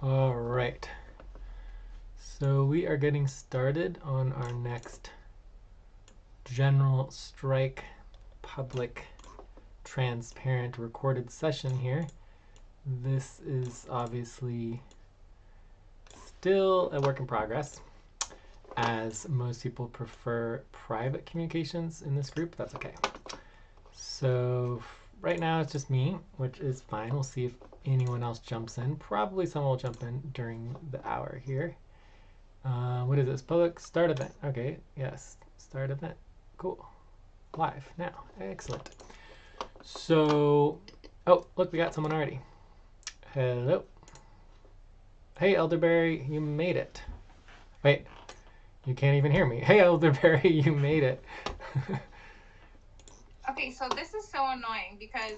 All right. So we are getting started on our next general strike public transparent recorded session here. This is obviously still a work in progress, as most people prefer private communications in this group. That's okay. So right now it's just me, which is fine. We'll see if anyone else jumps in. Probably someone will jump in during the hour here. What is this? Public start event. Okay, yes, start event. Cool. Live now. Excellent. So, oh, look, we got someone already. Hello. Hey, Elderberry, you made it. Wait, you can't even hear me. Hey, Elderberry, you made it. Okay, so this is so annoying because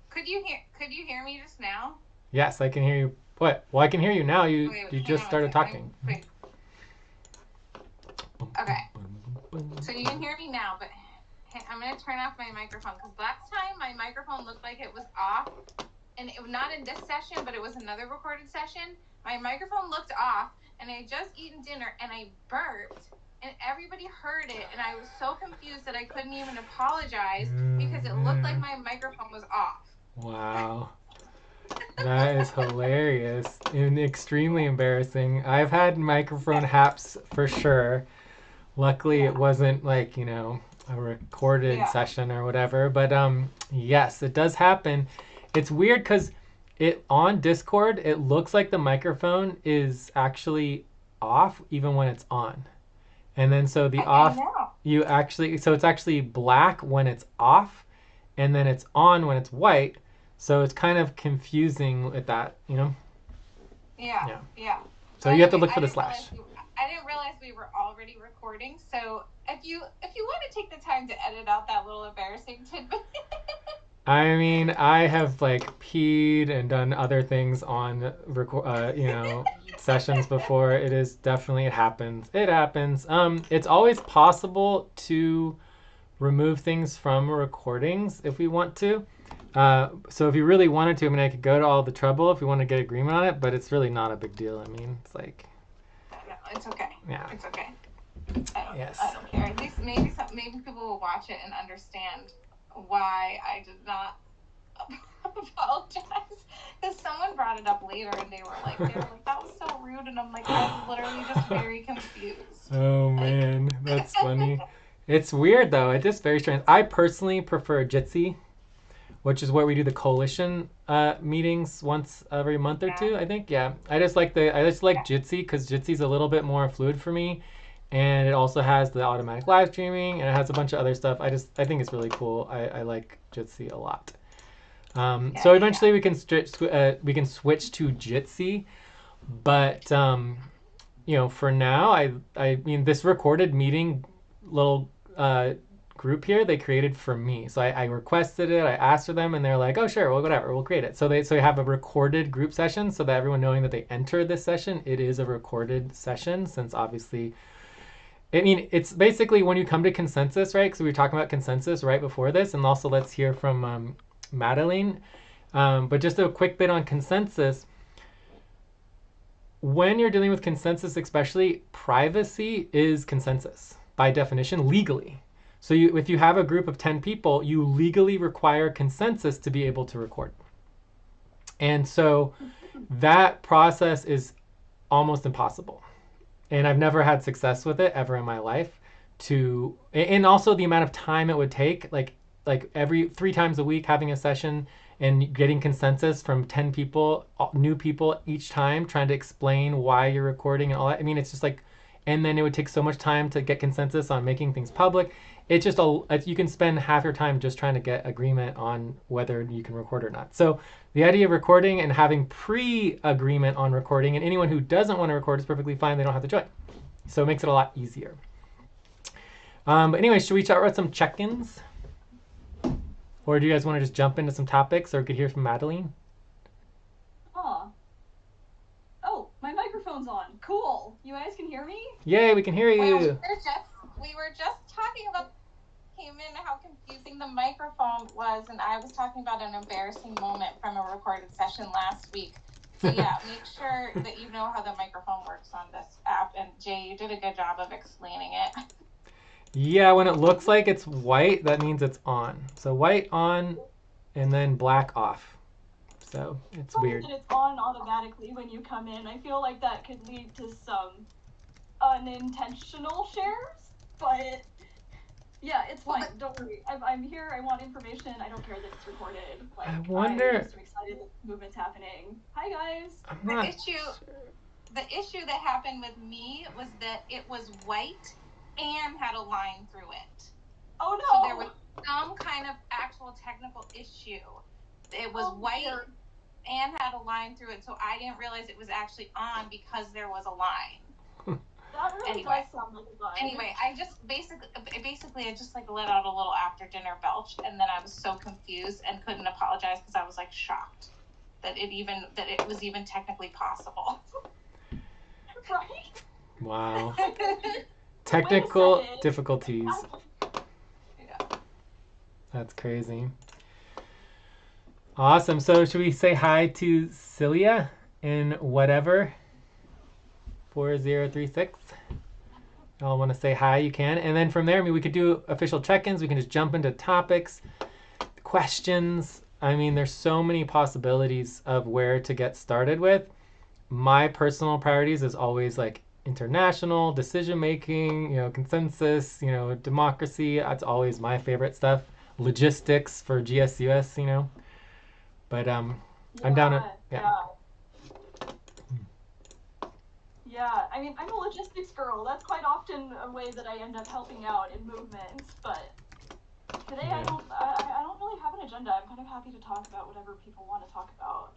could you hear me just now? Yes, I can hear you. What? Well, I can hear you now. You Wait, just started talking. Wait. Okay. So you can hear me now, but I'm going to turn off my microphone because last time my microphone looked like it was off, and it was not in this session, but it was another recorded session. My microphone looked off, and I had just eaten dinner, and I burped, and everybody heard it, and I was so confused that I couldn't even apologize because it looked like my microphone was off. Wow. That is hilarious and extremely embarrassing. I've had microphone haps for sure. Luckily, it wasn't like, a recorded session or whatever. But yes, it does happen. It's weird because it on Discord, it looks like the microphone is actually off even when it's on. And then so the off, so it's actually black when it's off, and then it's on when it's white. So it's kind of confusing with that, Yeah. So you have to look for the slash. I didn't realize we were already recording. So if you want to take the time to edit out that little embarrassing tidbit. I mean, I have peed and done other things on sessions before. It happens. It happens. It's always possible to remove things from recordings if we want to. So if you really wanted to, I could go to all the trouble if you want to get agreement on it, but it's really not a big deal. It's like. No, it's okay. Yeah. It's okay. I don't care. At least maybe people will watch it and understand why I did not apologize. Because someone brought it up later and they were like, that was so rude, and I'm like, I was literally just very confused. Oh man, that's funny. It's weird though. It's just very strange. I personally prefer Jitsi, which is where we do the coalition meetings once every month or two, I think. Yeah, I just like Jitsi because Jitsi's a little bit more fluid for me, and it also has the automatic live streaming, and it has a bunch of other stuff. I think it's really cool. I like Jitsi a lot. So eventually we can switch to Jitsi, but for now, I mean this recorded meeting little group here they created for me. So I requested it, I asked for them, and they're like, oh sure, well whatever, we'll create it. So they have a recorded group session so that everyone knowing that they enter this session, it is a recorded session, since obviously, I mean, it's basically when you come to consensus, right? Because we were talking about consensus right before this, and also let's hear from Madeline. But just a quick bit on consensus. When you're dealing with consensus, especially, privacy is consensus by definition legally. So if you have a group of 10 people, you legally require consensus to be able to record. And so that process is almost impossible. And I've never had success with it ever in my life. And also the amount of time it would take, like every 3 times a week having a session and getting consensus from 10 people, new people each time, trying to explain why you're recording and all that. I mean, it's just and then it would take so much time to get consensus on making things public. It's just you can spend half your time just trying to get agreement on whether you can record or not. So the idea of recording and having pre-agreement on recording, and anyone who doesn't want to record is perfectly fine. They don't have to join. So it makes it a lot easier. But anyway, should we start with some check-ins? Or do you guys want to just jump into some topics, or we could hear from Madeline? Oh, my microphone's on. Cool. You guys can hear me? Yay, we can hear you. Well, we were just talking about how confusing the microphone was, and I was talking about an embarrassing moment from a recorded session last week So yeah, make sure that you know how the microphone works on this app. And Jay, you did a good job of explaining it. Yeah, when it looks like it's white, that means it's on. So white on and then black off. So it's Funny weird. that it's on automatically when you come in. I feel like that could lead to some unintentional shares, but yeah, it's fine. Don't worry. I'm here. I want information. I don't care that it's recorded. Like, I wonder. I'm just excited that the movement's happening. Hi guys. I'm not The issue that happened with me was that it was white and had a line through it. Oh no. So there was some kind of actual technical issue. It was white and had a line through it, so I didn't realize it was actually on because there was a line. That really does sound like a line. Anyway, I just basically I just like let out a little after dinner belch, and then I was so confused and couldn't apologize because I was like shocked that it was even technically possible. Right? Wow. Technical difficulties. Yeah. That's crazy. Awesome. So should we say hi to Celia in whatever 4036? Y'all want to say hi, you can. And then from there, I mean, we could do official check-ins. We can just jump into topics, questions. I mean, there's so many possibilities of where to get started with. My personal priorities is always like international decision-making, consensus, democracy. That's always my favorite stuff. Logistics for GSUS, But I'm down to, Yeah, I mean, I'm a logistics girl. That's quite often a way that I end up helping out in movements. But today I don't really have an agenda. I'm kind of happy to talk about whatever people want to talk about.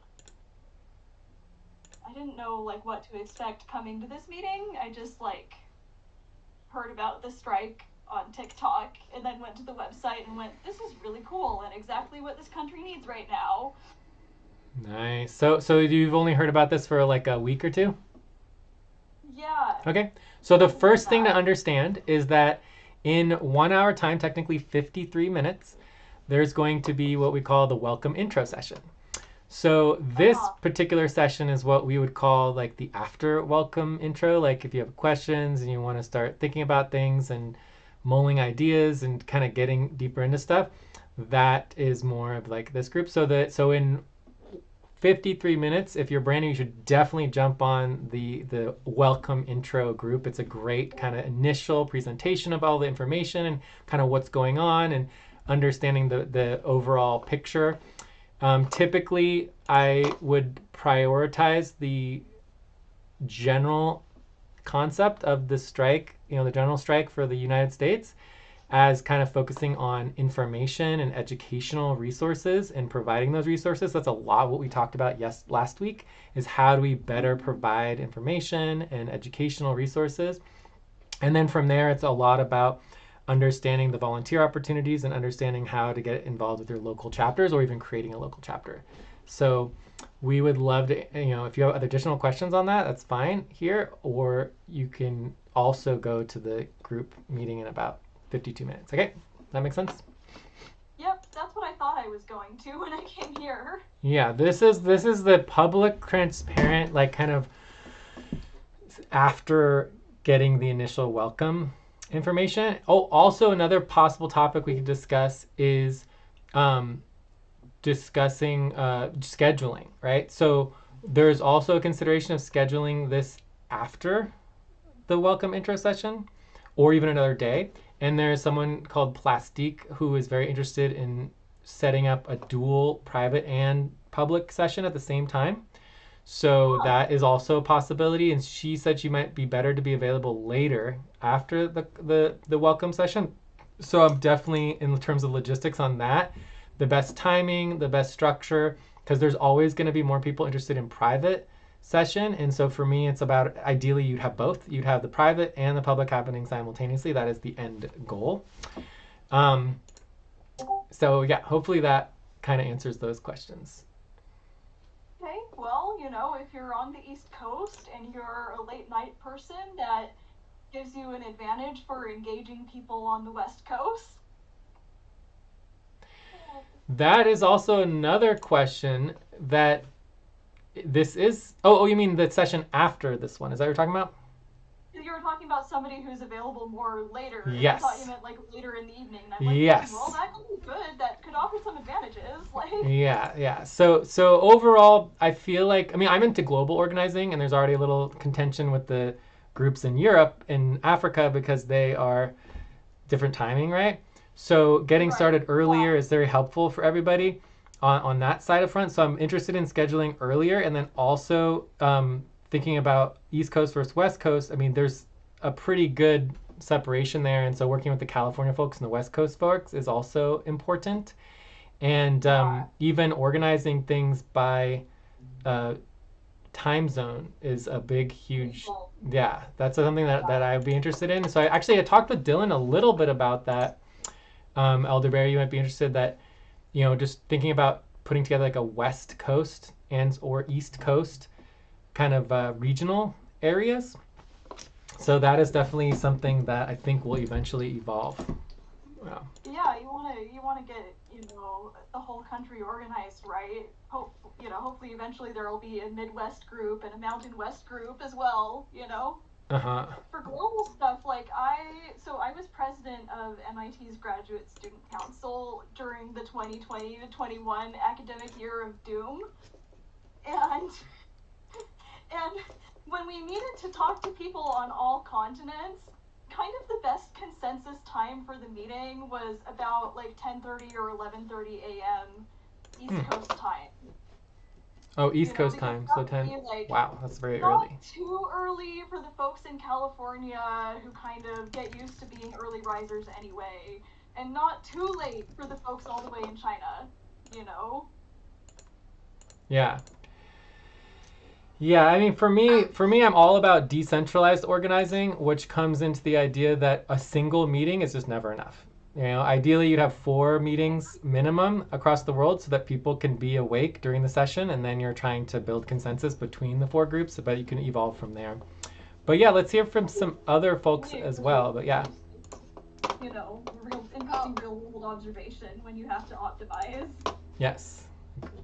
I didn't know like what to expect coming to this meeting. I just like heard about the strike on TikTok and then went to the website and went, this is really cool and exactly what this country needs right now. Nice. So you've only heard about this for like a week or two? Yeah. Okay. So the first thing to understand is that in 1 hour time, technically 53 minutes, there's going to be what we call the welcome intro session. So this particular session is what we would call like the after welcome intro. Like if you have questions and you want to start thinking about things and mulling ideas and kind of getting deeper into stuff, that is more of like this group. So in 53 minutes, if you're brand new, you should definitely jump on the welcome intro group. It's a great kind of initial presentation of all the information and kind of what's going on and understanding the overall picture. Typically, I would prioritize the general concept of the strike, the general strike for the United States, as kind of focusing on information and educational resources and providing those resources. That's a lot of what we talked about last week, is how do we better provide information and educational resources. And then from there, it's a lot about understanding the volunteer opportunities and understanding how to get involved with your local chapters or even creating a local chapter. So we would love to, if you have additional questions on that, that's fine here, or you can also go to the group meeting in about 52 minutes. Okay, that makes sense? Yep, that's what I thought I was going to when I came here. Yeah, this is the public, transparent, like kind of after getting the initial welcome information. Oh, also another possible topic we could discuss is discussing scheduling, right? So there's also a consideration of scheduling this after the welcome intro session or even another day. And there's someone called Plastique who is very interested in setting up a dual private and public session at the same time. So that is also a possibility. And she said she might be better to be available later after the welcome session. So I'm definitely, in terms of logistics on that, the best timing, the best structure, because there's always going to be more people interested in private session. And so for me, it's about, ideally you'd have both. You'd have the private and the public happening simultaneously. That is the end goal. So yeah, hopefully that kind of answers those questions. Okay, well, if you're on the East Coast and you're a late night person, that gives you an advantage for engaging people on the West Coast. That is also another question that This is, oh, you mean the session after this one? Is that what you're talking about? You were talking about somebody who's available more later. And Yes. I thought you meant like later in the evening. And I'm like, Yes. well, that could be good. That could offer some advantages. Like, Yeah. So overall, I feel like, I mean, I'm into global organizing, and there's already a little contention with the groups in Europe and Africa because they are different timing, right? So getting Right. started earlier Yeah. is very helpful for everybody on that side of front. So I'm interested in scheduling earlier, and then also thinking about East Coast versus West Coast. I mean, there's a pretty good separation there, and so working with the California folks and the West Coast folks is also important. And Yeah. even organizing things by time zone is a big, huge, Well, yeah, that's something that I'd be interested in. So I talked with Dylan a little bit about that. Elderberry, you might be interested that, just thinking about putting together like a West Coast and or East Coast kind of regional areas. So that is definitely something that I think will eventually evolve. Wow. yeah, you wanna get the whole country organized, right? Hopefully eventually there will be a Midwest group and a Mountain West group as well. Uh-huh. For global stuff, like I was president of MIT's Graduate Student Council during the 2020 to 21 academic year of doom, and and when we needed to talk to people on all continents, kind of the best consensus time for the meeting was about like 10:30 or 11:30 a.m. East Coast time. Oh, East Coast Because time. that So would 10. be, like, Wow, that's very not early. too early for the folks in California who kind of get used to being early risers anyway, and not too late for the folks all the way in China, you know? Yeah. Yeah, I mean, for me, I'm all about decentralized organizing, which comes into the idea that a single meeting is just never enough. Ideally, you'd have 4 meetings minimum across the world so that people can be awake during the session, and then you're trying to build consensus between the 4 groups, but you can evolve from there. But yeah, let's hear from some other folks as well. But yeah. Interesting real world observation when you have to optimize. Yes.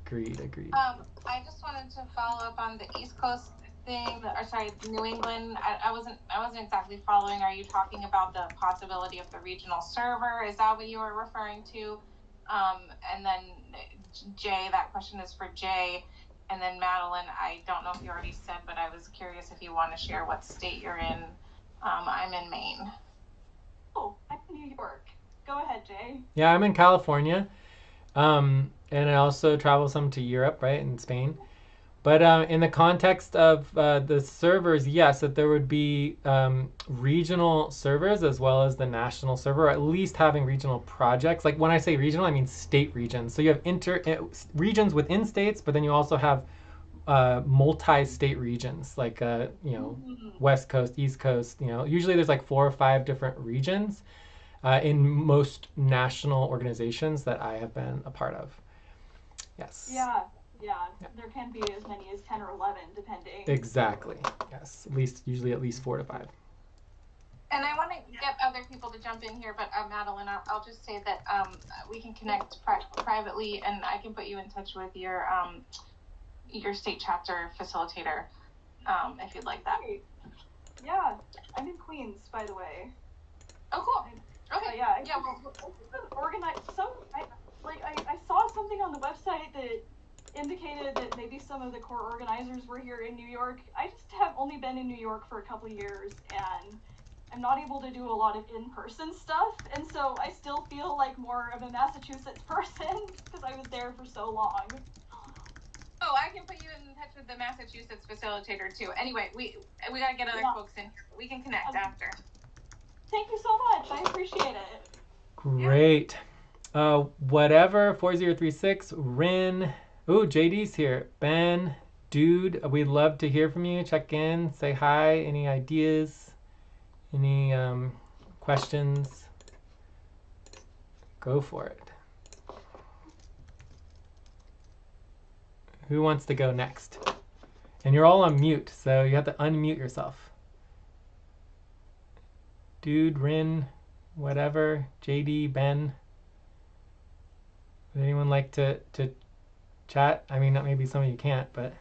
Agreed. I just wanted to follow up on the East Coast thing, or sorry, New England. I wasn't exactly following. Are you talking about the possibility of the regional server? Is that what you were referring to? And then Jay, that question is for Jay. And then Madeline, I don't know if you already said, but I was curious if you want to share what state you're in. I'm in Maine. Oh, I'm in New York. Go ahead, Jay. Yeah, I'm in California. And I also travel some to Europe, right, in Spain. But in the context of the servers, yes, that there would be regional servers as well as the national server, or at least having regional projects. Like when I say regional, I mean state regions. So you have regions within states, but then you also have multi-state regions, like West Coast, East Coast. Usually there's like 4 or 5 different regions in most national organizations that I have been a part of. Yes. Yeah. There can be as many as 10 or 11, depending. Exactly. Yes. Usually at least 4 to 5. And I want to get other people to jump in here, but Madeline, I'll just say that we can connect privately, and I can put you in touch with your state chapter facilitator if you'd like that. Yeah, I'm in Queens, by the way. Oh, cool. Okay. I organized some. I saw something on the website that indicated that maybe some of the core organizers were here in New York. I just have only been in New York for a couple of years, and I'm not able to do a lot of in-person stuff, and so I still feel like more of a Massachusetts person because I was there for so long. Oh, I can put you in touch with the Massachusetts facilitator too. Anyway, we gotta get other folks in here. We can connect after. Thank you so much. I appreciate it. Great. Whatever 4036 Rin. Ooh, JD's here. Ben, dude, we'd love to hear from you. Check in, say hi. Any ideas? Any questions? Go for it. Who wants to go next? And you're all on mute, so you have to unmute yourself. Dude, Rin, whatever, JD, Ben. Would anyone like to chat? I mean, maybe some of you can't, but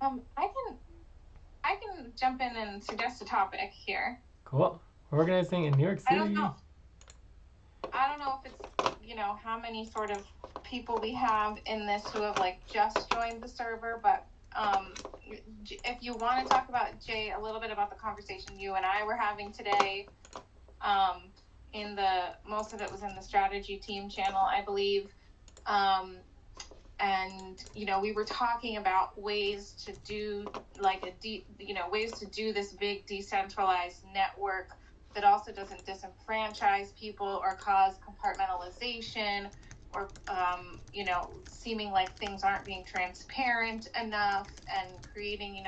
I can jump in and suggest a topic here. Cool. Organizing in New York City. I don't know if it's, how many sort of people we have in this who have like just joined the server, but if you want to talk about, Jay, a little bit about the conversation you and I were having today, most of it was in the strategy team channel, I believe. And we were talking about ways to do like ways to do this big decentralized network that also doesn't disenfranchise people or cause compartmentalization or seeming like things aren't being transparent enough, and creating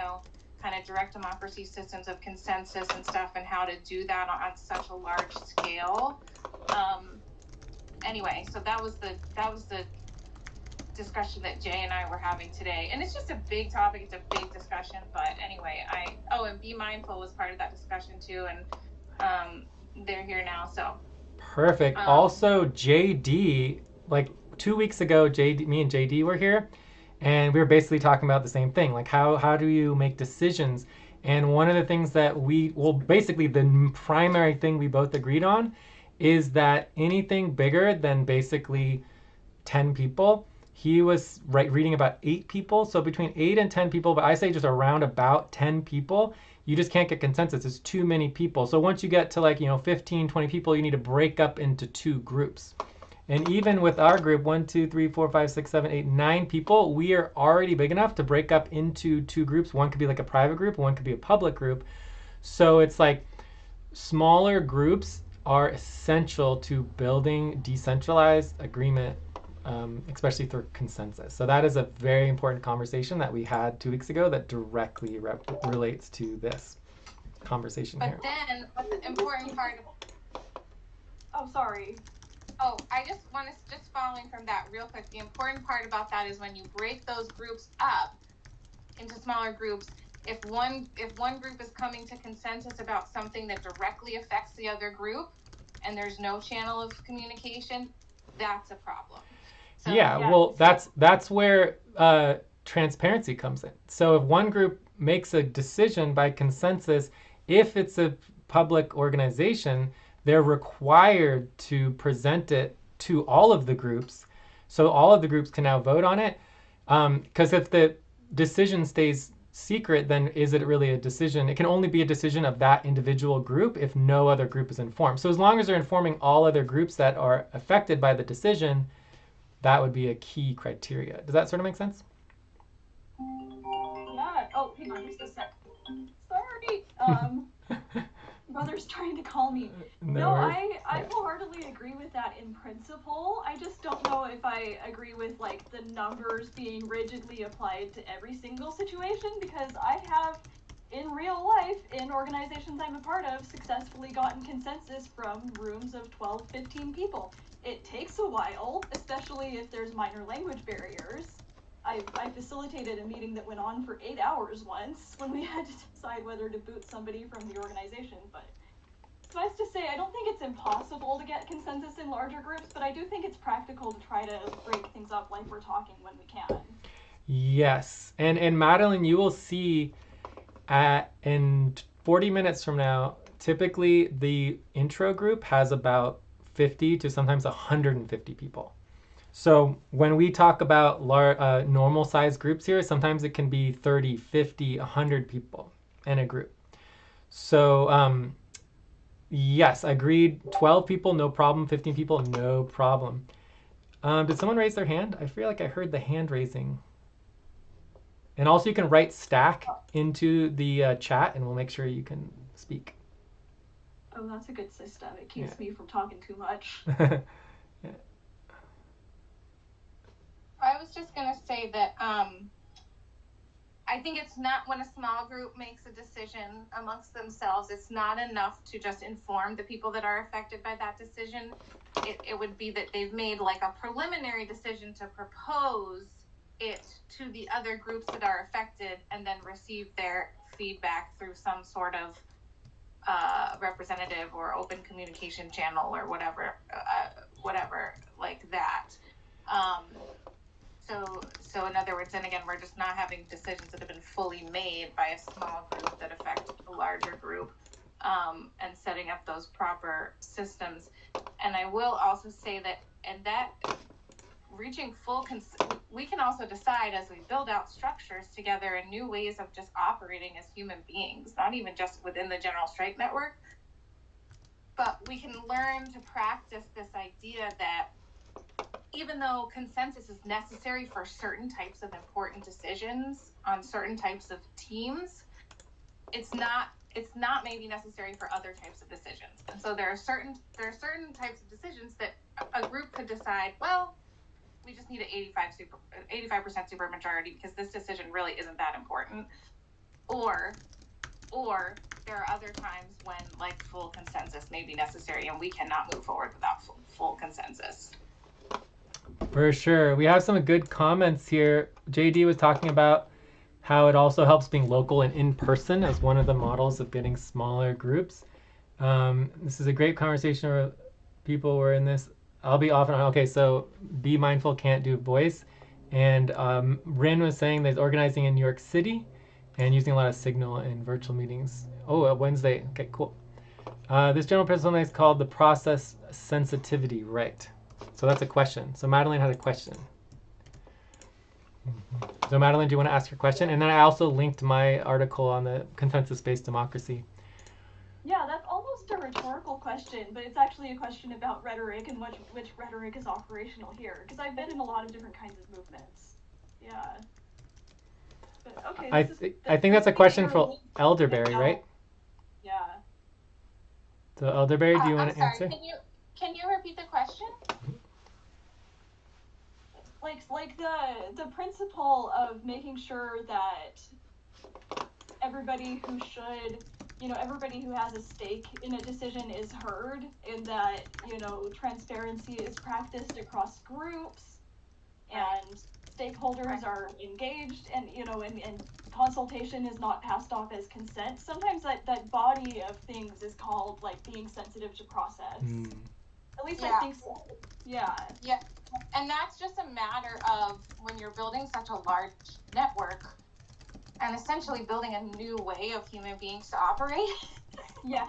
kind of direct democracy systems of consensus and stuff, and how to do that on such a large scale. Anyway, so that was the discussion that Jay and I were having today, and it's just a big topic. It's a big discussion, but anyway, and Be Mindful was part of that discussion too, and they're here now, so perfect. Also, JD, like 2 weeks ago, me and JD were here, and we were basically talking about the same thing, like how do you make decisions? And one of the things that basically the primary thing we both agreed on is that anything bigger than basically 10 people, he was reading about 8 people. So between 8 and 10 people, but I say just around about 10 people, you just can't get consensus. It's too many people. So once you get to like, 15, 20 people, you need to break up into 2 groups. And even with our group, 1, 2, 3, 4, 5, 6, 7, 8, 9 people, we are already big enough to break up into 2 groups. One could be like a private group, one could be a public group. So it's like smaller groups are essential to building decentralized agreement, especially through consensus. So that is a very important conversation that we had 2 weeks ago that directly relates to this conversation here. But then, the important part of... Oh, sorry. Oh, I just want to, just following from that real quick, the important part about that is when you break those groups up into smaller groups, if one group is coming to consensus about something that directly affects the other group and there's no channel of communication, that's a problem. So, yeah, well, that's where transparency comes in. So if one group makes a decision by consensus, if it's a public organization, they're required to present it to all of the groups, so all of the groups can now vote on it. Because if the decision stays secret, then is it really a decision? It can only be a decision of that individual group if no other group is informed. So as long as they're informing all other groups that are affected by the decision, that would be a key criteria. Does that sort of make sense? Yeah. Oh, hang on just a sec. Sorry. Brother's trying to call me. No, I wholeheartedly agree with that in principle. I just don't know if I agree with like the numbers being rigidly applied to every single situation, because I have in real life, in organizations I'm a part of, successfully gotten consensus from rooms of 12, 15 people. It takes a while, especially if there's minor language barriers. I facilitated a meeting that went on for 8 hours once when we had to decide whether to boot somebody from the organization. But suffice to say, I don't think it's impossible to get consensus in larger groups, but I do think it's practical to try to break things up like we're talking when we can. Yes, and Madeline, you will see in 40 minutes from now, typically the intro group has about 50 to sometimes 150 people. So when we talk about normal size groups here, sometimes it can be 30, 50, 100 people in a group. So yes, agreed. 12 people, no problem. 15 people, no problem. Did someone raise their hand? I feel like I heard the hand raising. And also you can write stack into the chat and we'll make sure you can speak. Oh, that's a good system. It keeps me from talking too much. Yeah. I was just going to say that I think it's not, when a small group makes a decision amongst themselves, it's not enough to just inform the people that are affected by that decision. It would be that they've made like a preliminary decision to propose it to the other groups that are affected and then receive their feedback through some sort of representative or open communication channel or whatever like that. So in other words, reports, and again, we're just not having decisions that have been fully made by a small group that affect a larger group, and setting up those proper systems. And I will also say that, and that reaching full we can also decide as we build out structures together and new ways of just operating as human beings, not even just within the General Strike Network, but we can learn to practice this idea that even though consensus is necessary for certain types of important decisions on certain types of teams, it's not maybe necessary for other types of decisions. And so there are certain types of decisions that a group could decide, well, we just need an 85% supermajority because this decision really isn't that important. Or there are other times when like full consensus may be necessary and we cannot move forward without full consensus. For sure. We have some good comments here. JD was talking about how it also helps being local and in person as one of the models of getting smaller groups. This is a great conversation where people were in this. I'll be off and on. Okay, so Be Mindful can't do voice. And Rin was saying that organizing in New York City and using a lot of Signal in virtual meetings. Oh, Wednesday. Okay, cool. This general principle is called the process sensitivity, right? So that's a question. So Madeline had a question. So Madeline, do you want to ask your question? And then I also linked my article on the consensus-based democracy. Yeah, that's almost a rhetorical question, but it's actually a question about rhetoric and which rhetoric is operational here. Because I've been in a lot of different kinds of movements. Yeah. But, okay, I think that's a question for Elderberry, right? Yeah. So Elderberry, do you want to answer? Can you repeat the question? Like the principle of making sure that everybody who should, everybody who has a stake in a decision is heard, and that, transparency is practiced across groups, and stakeholders are engaged, and, and consultation is not passed off as consent. Sometimes that body of things is called, like, being sensitive to process. At least I think so. Yeah. Yeah. And that's just a matter of when you're building such a large network and essentially building a new way of human beings to operate. Yes.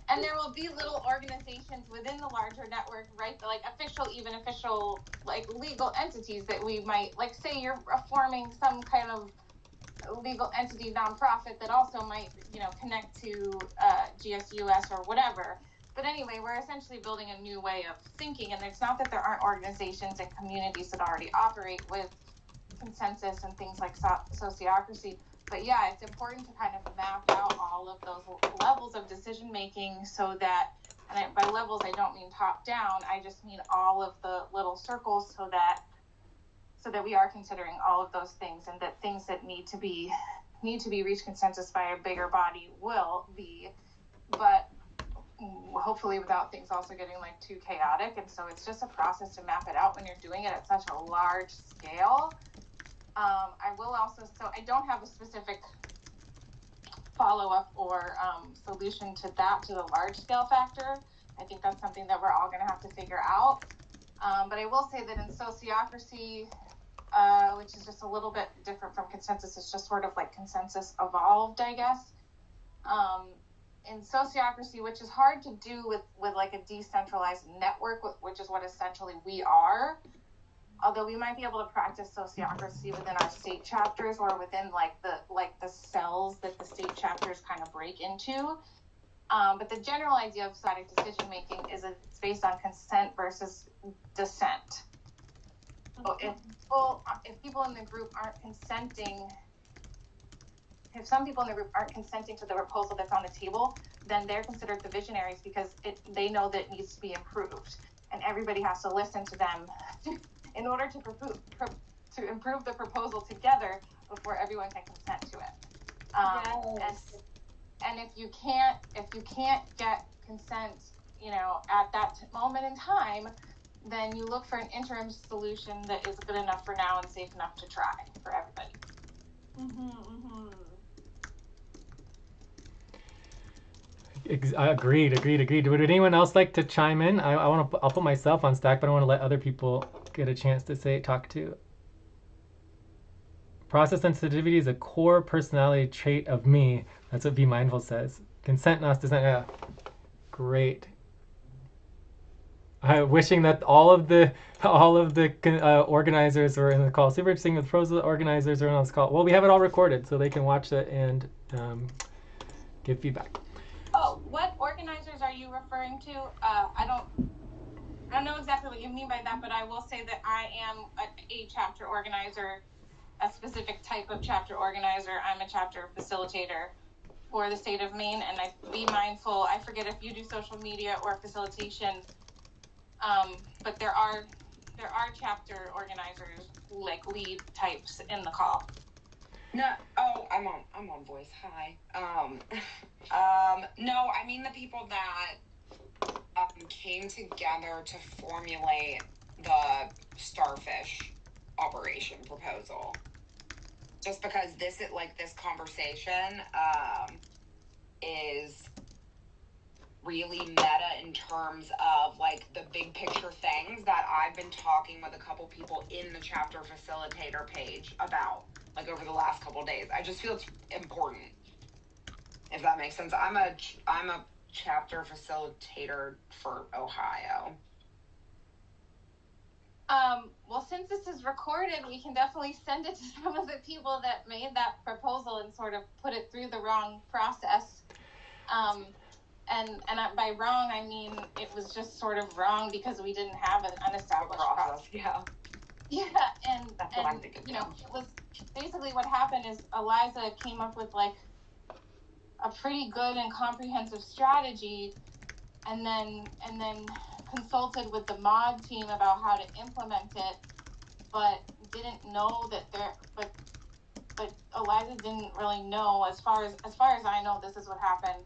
And there will be little organizations within the larger network, right? Like official, like legal entities that we might, like, say you're forming some kind of legal entity nonprofit that also might, connect to GSUS or whatever. But anyway, we're essentially building a new way of thinking, and it's not that there aren't organizations and communities that already operate with consensus and things like sociocracy. But yeah, it's important to kind of map out all of those levels of decision making so that, and by levels I don't mean top down, I just mean all of the little circles so that we are considering all of those things, and that things that need to be reached consensus by a bigger body will be, but hopefully without things also getting like too chaotic. And so it's just a process to map it out when you're doing it at such a large scale. I will also, so I don't have a specific follow-up or solution to the large scale factor. I think that's something that we're all going to have to figure out. But I will say that in sociocracy, which is just a little bit different from consensus, it's just sort of like consensus evolved, I guess. In sociocracy, which is hard to do with like a decentralized network, which is what essentially we are, although we might be able to practice sociocracy within our state chapters or within like the cells that the state chapters kind of break into. But the general idea of static decision making is it's based on consent versus dissent. So if people in the group aren't consenting, if some people in the group aren't consenting to the proposal that's on the table, then they're considered the visionaries because they know that it needs to be improved, and everybody has to listen to them in order to improve the proposal together before everyone can consent to it. Yes. And if you can't get consent, at that moment in time, then you look for an interim solution that is good enough for now and safe enough to try for everybody. Agreed. Would anyone else like to chime in? I'll put myself on stack, but I want to let other people get a chance to talk too. Process sensitivity is a core personality trait of me. That's what Be Mindful says. Consent, not dissent. Yeah. Great. Wishing that all of the organizers were in the call. Super interesting with pros of the organizers are on this call. Well, we have it all recorded, so they can watch it and give feedback. Oh, what organizers are you referring to? I don't know exactly what you mean by that, but I will say that I am a chapter organizer, a specific type of chapter organizer. I'm a chapter facilitator for the state of Maine, and I Be Mindful. I forget if you do social media or facilitation. But there are chapter organizers, like lead types in the call. No, oh, I'm on voice. Hi. No, I mean the people that came together to formulate the Starfish operation proposal. Just because this conversation is really meta in terms of like the big picture things that I've been talking with a couple people in the chapter facilitator page about like over the last couple days. I just feel it's important, if that makes sense. I'm a chapter facilitator for Ohio. Well, since this is recorded, we can definitely send it to some of the people that made that proposal and sort of put it through the wrong process. And by wrong, I mean it was just sort of wrong because we didn't have an unestablished process. Yeah. Yeah, That's what I'm thinking. You know, it was basically what happened is Eliza came up with like a pretty good and comprehensive strategy, and then consulted with the mod team about how to implement it, but didn't know that but Eliza didn't really know, as far as I know, this is what happened,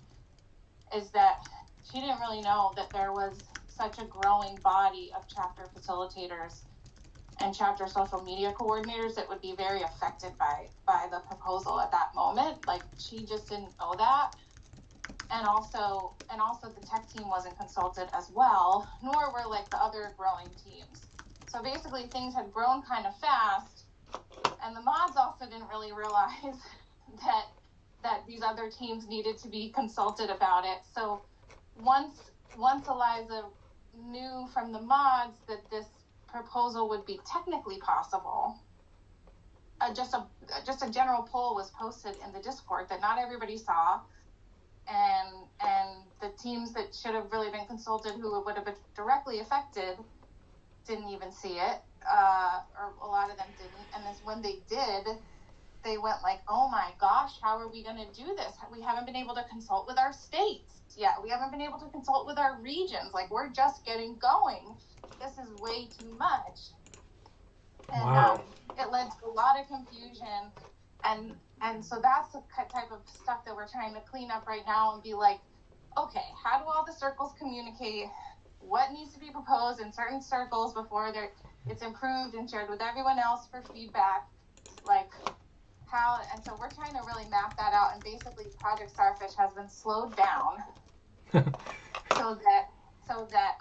is that she didn't really know that there was such a growing body of chapter facilitators and chapter social media coordinators that would be very affected by the proposal at that moment. Like, she just didn't know that. And also the tech team wasn't consulted as well, nor were like the other growing teams. So basically things had grown kind of fast, and the mods also didn't really realize that these other teams needed to be consulted about it. So once Eliza knew from the mods that this proposal would be technically possible, just a general poll was posted in the Discord that not everybody saw, and the teams that should have really been consulted, who would have been directly affected, didn't even see it, or a lot of them didn't. And then when they did, they went like, oh my gosh, how are we going to do this? We haven't been able to consult with our states yet. We haven't been able to consult with our regions. Like, we're just getting going. This is way too much. And wow. It led to a lot of confusion. And so that's the type of stuff that we're trying to clean up right now and be like, okay, how do all the circles communicate? What needs to be proposed in certain circles before it's improved and shared with everyone else for feedback? Like, how? And so we're trying to really map that out. And basically, Project Starfish has been slowed down so that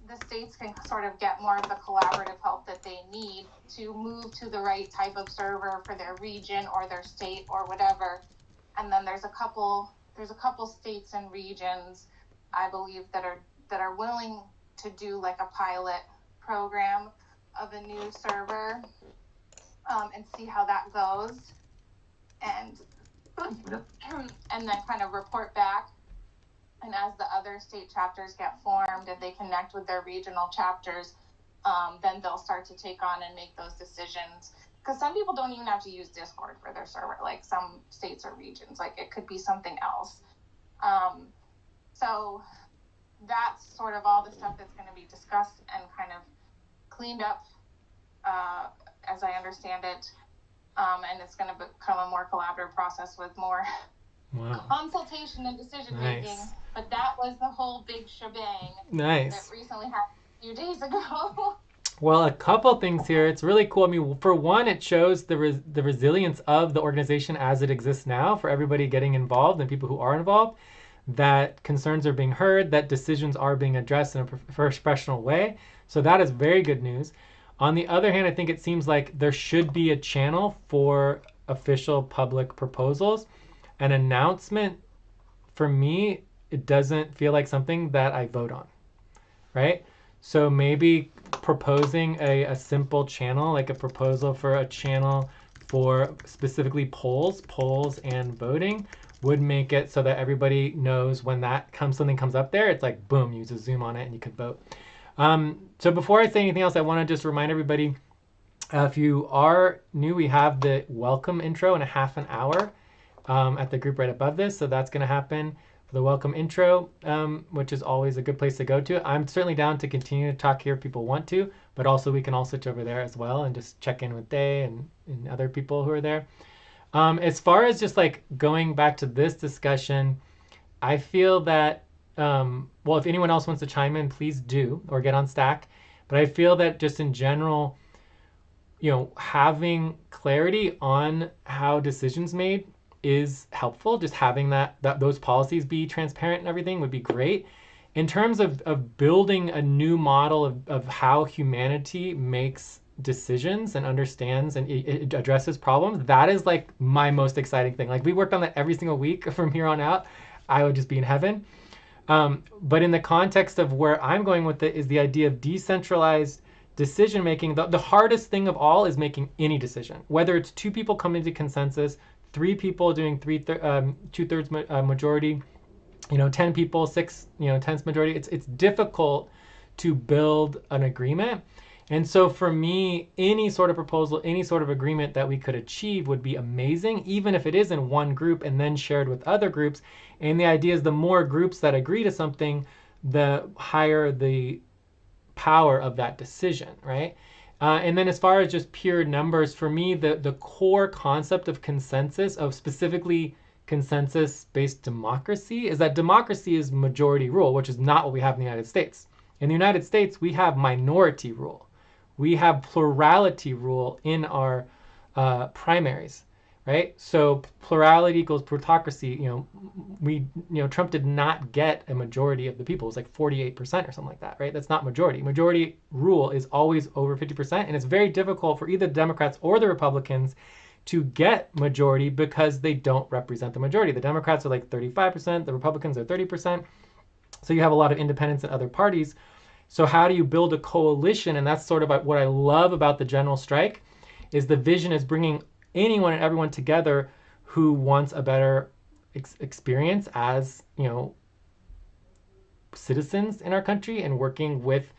the states can sort of get more of the collaborative help that they need to move to the right type of server for their region or their state or whatever. And then there's a couple states and regions, I believe, that are willing to do like a pilot program of a new server, and see how that goes, and then kind of report back. And as the other state chapters get formed and they connect with their regional chapters, then they'll start to take on and make those decisions. Because some people don't even have to use Discord for their server, like some states or regions. Like, it could be something else. So that's sort of all the stuff that's going to be discussed and kind of cleaned up, as I understand it. And it's going to become a more collaborative process with more consultation and decision making. Nice. But that was the whole big shebang Nice. that recently happened a few days ago. Well, a couple things here. It's really cool. I mean, for one, it shows the resilience of the organization as it exists now, for everybody getting involved and people who are involved, that concerns are being heard, that decisions are being addressed in a professional way. So that is very good news. On the other hand, I think it seems like there should be a channel for official public proposals. An announcement, for me, it doesn't feel like something that I vote on, right? So maybe proposing a simple channel, like a proposal for a channel for specifically polls and voting, would make it so that everybody knows when something comes up there, it's like, boom, you just zoom on it and you could vote. So before I say anything else, I want to just remind everybody, if you are new, we have the welcome intro in a half an hour at the group right above this. So that's going to happen for the welcome intro, which is always a good place to go to. I'm certainly down to continue to talk here if people want to, but also we can all switch over there as well and just check in with Day and other people who are there. As far as just like going back to this discussion, I feel that, well, if anyone else wants to chime in, please do, or get on Stack. But I feel that just in general, having clarity on how decisions made is helpful. Just having that those policies be transparent and everything would be great. In terms of building a new model of how humanity makes decisions and understands and it addresses problems, that is like my most exciting thing. Like we worked on that every single week from here on out. I would just be in heaven. But in the context of where I'm going with it is the idea of decentralized decision making. The hardest thing of all is making any decision, whether it's 2 people coming to consensus, 3 people doing 2/3 majority, 10 people, 6/10 majority. It's difficult to build an agreement. And so for me, any sort of proposal, any sort of agreement that we could achieve would be amazing, even if it is in one group and then shared with other groups. And the idea is the more groups that agree to something, the higher the power of that decision, right? And then as far as just pure numbers, for me, the core concept of consensus, of specifically consensus-based democracy, is that democracy is majority rule, which is not what we have in the United States. In the United States, we have minority rule. We have plurality rule in our primaries, right? So plurality equals plutocracy. Trump did not get a majority of the people. It was like 48% or something like that, right? That's not majority. Majority rule is always over 50%, and it's very difficult for either the Democrats or the Republicans to get majority because they don't represent the majority. The Democrats are like 35%, the Republicans are 30%. So you have a lot of independents and other parties. So how do you build a coalition? And that's sort of what I love about the general strike, is the vision is bringing anyone and everyone together who wants a better experience as, citizens in our country, and working with,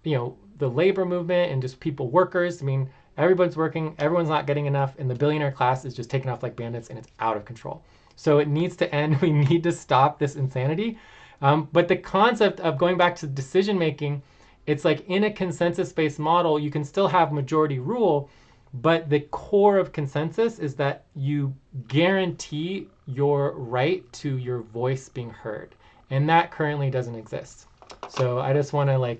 the labor movement and just people, workers. I mean, everybody's working, everyone's not getting enough, and the billionaire class is just taking off like bandits, and it's out of control. So it needs to end. We need to stop this insanity. But the concept of going back to decision making, it's like in a consensus-based model, you can still have majority rule, but the core of consensus is that you guarantee your right to your voice being heard. And that currently doesn't exist. So I just want to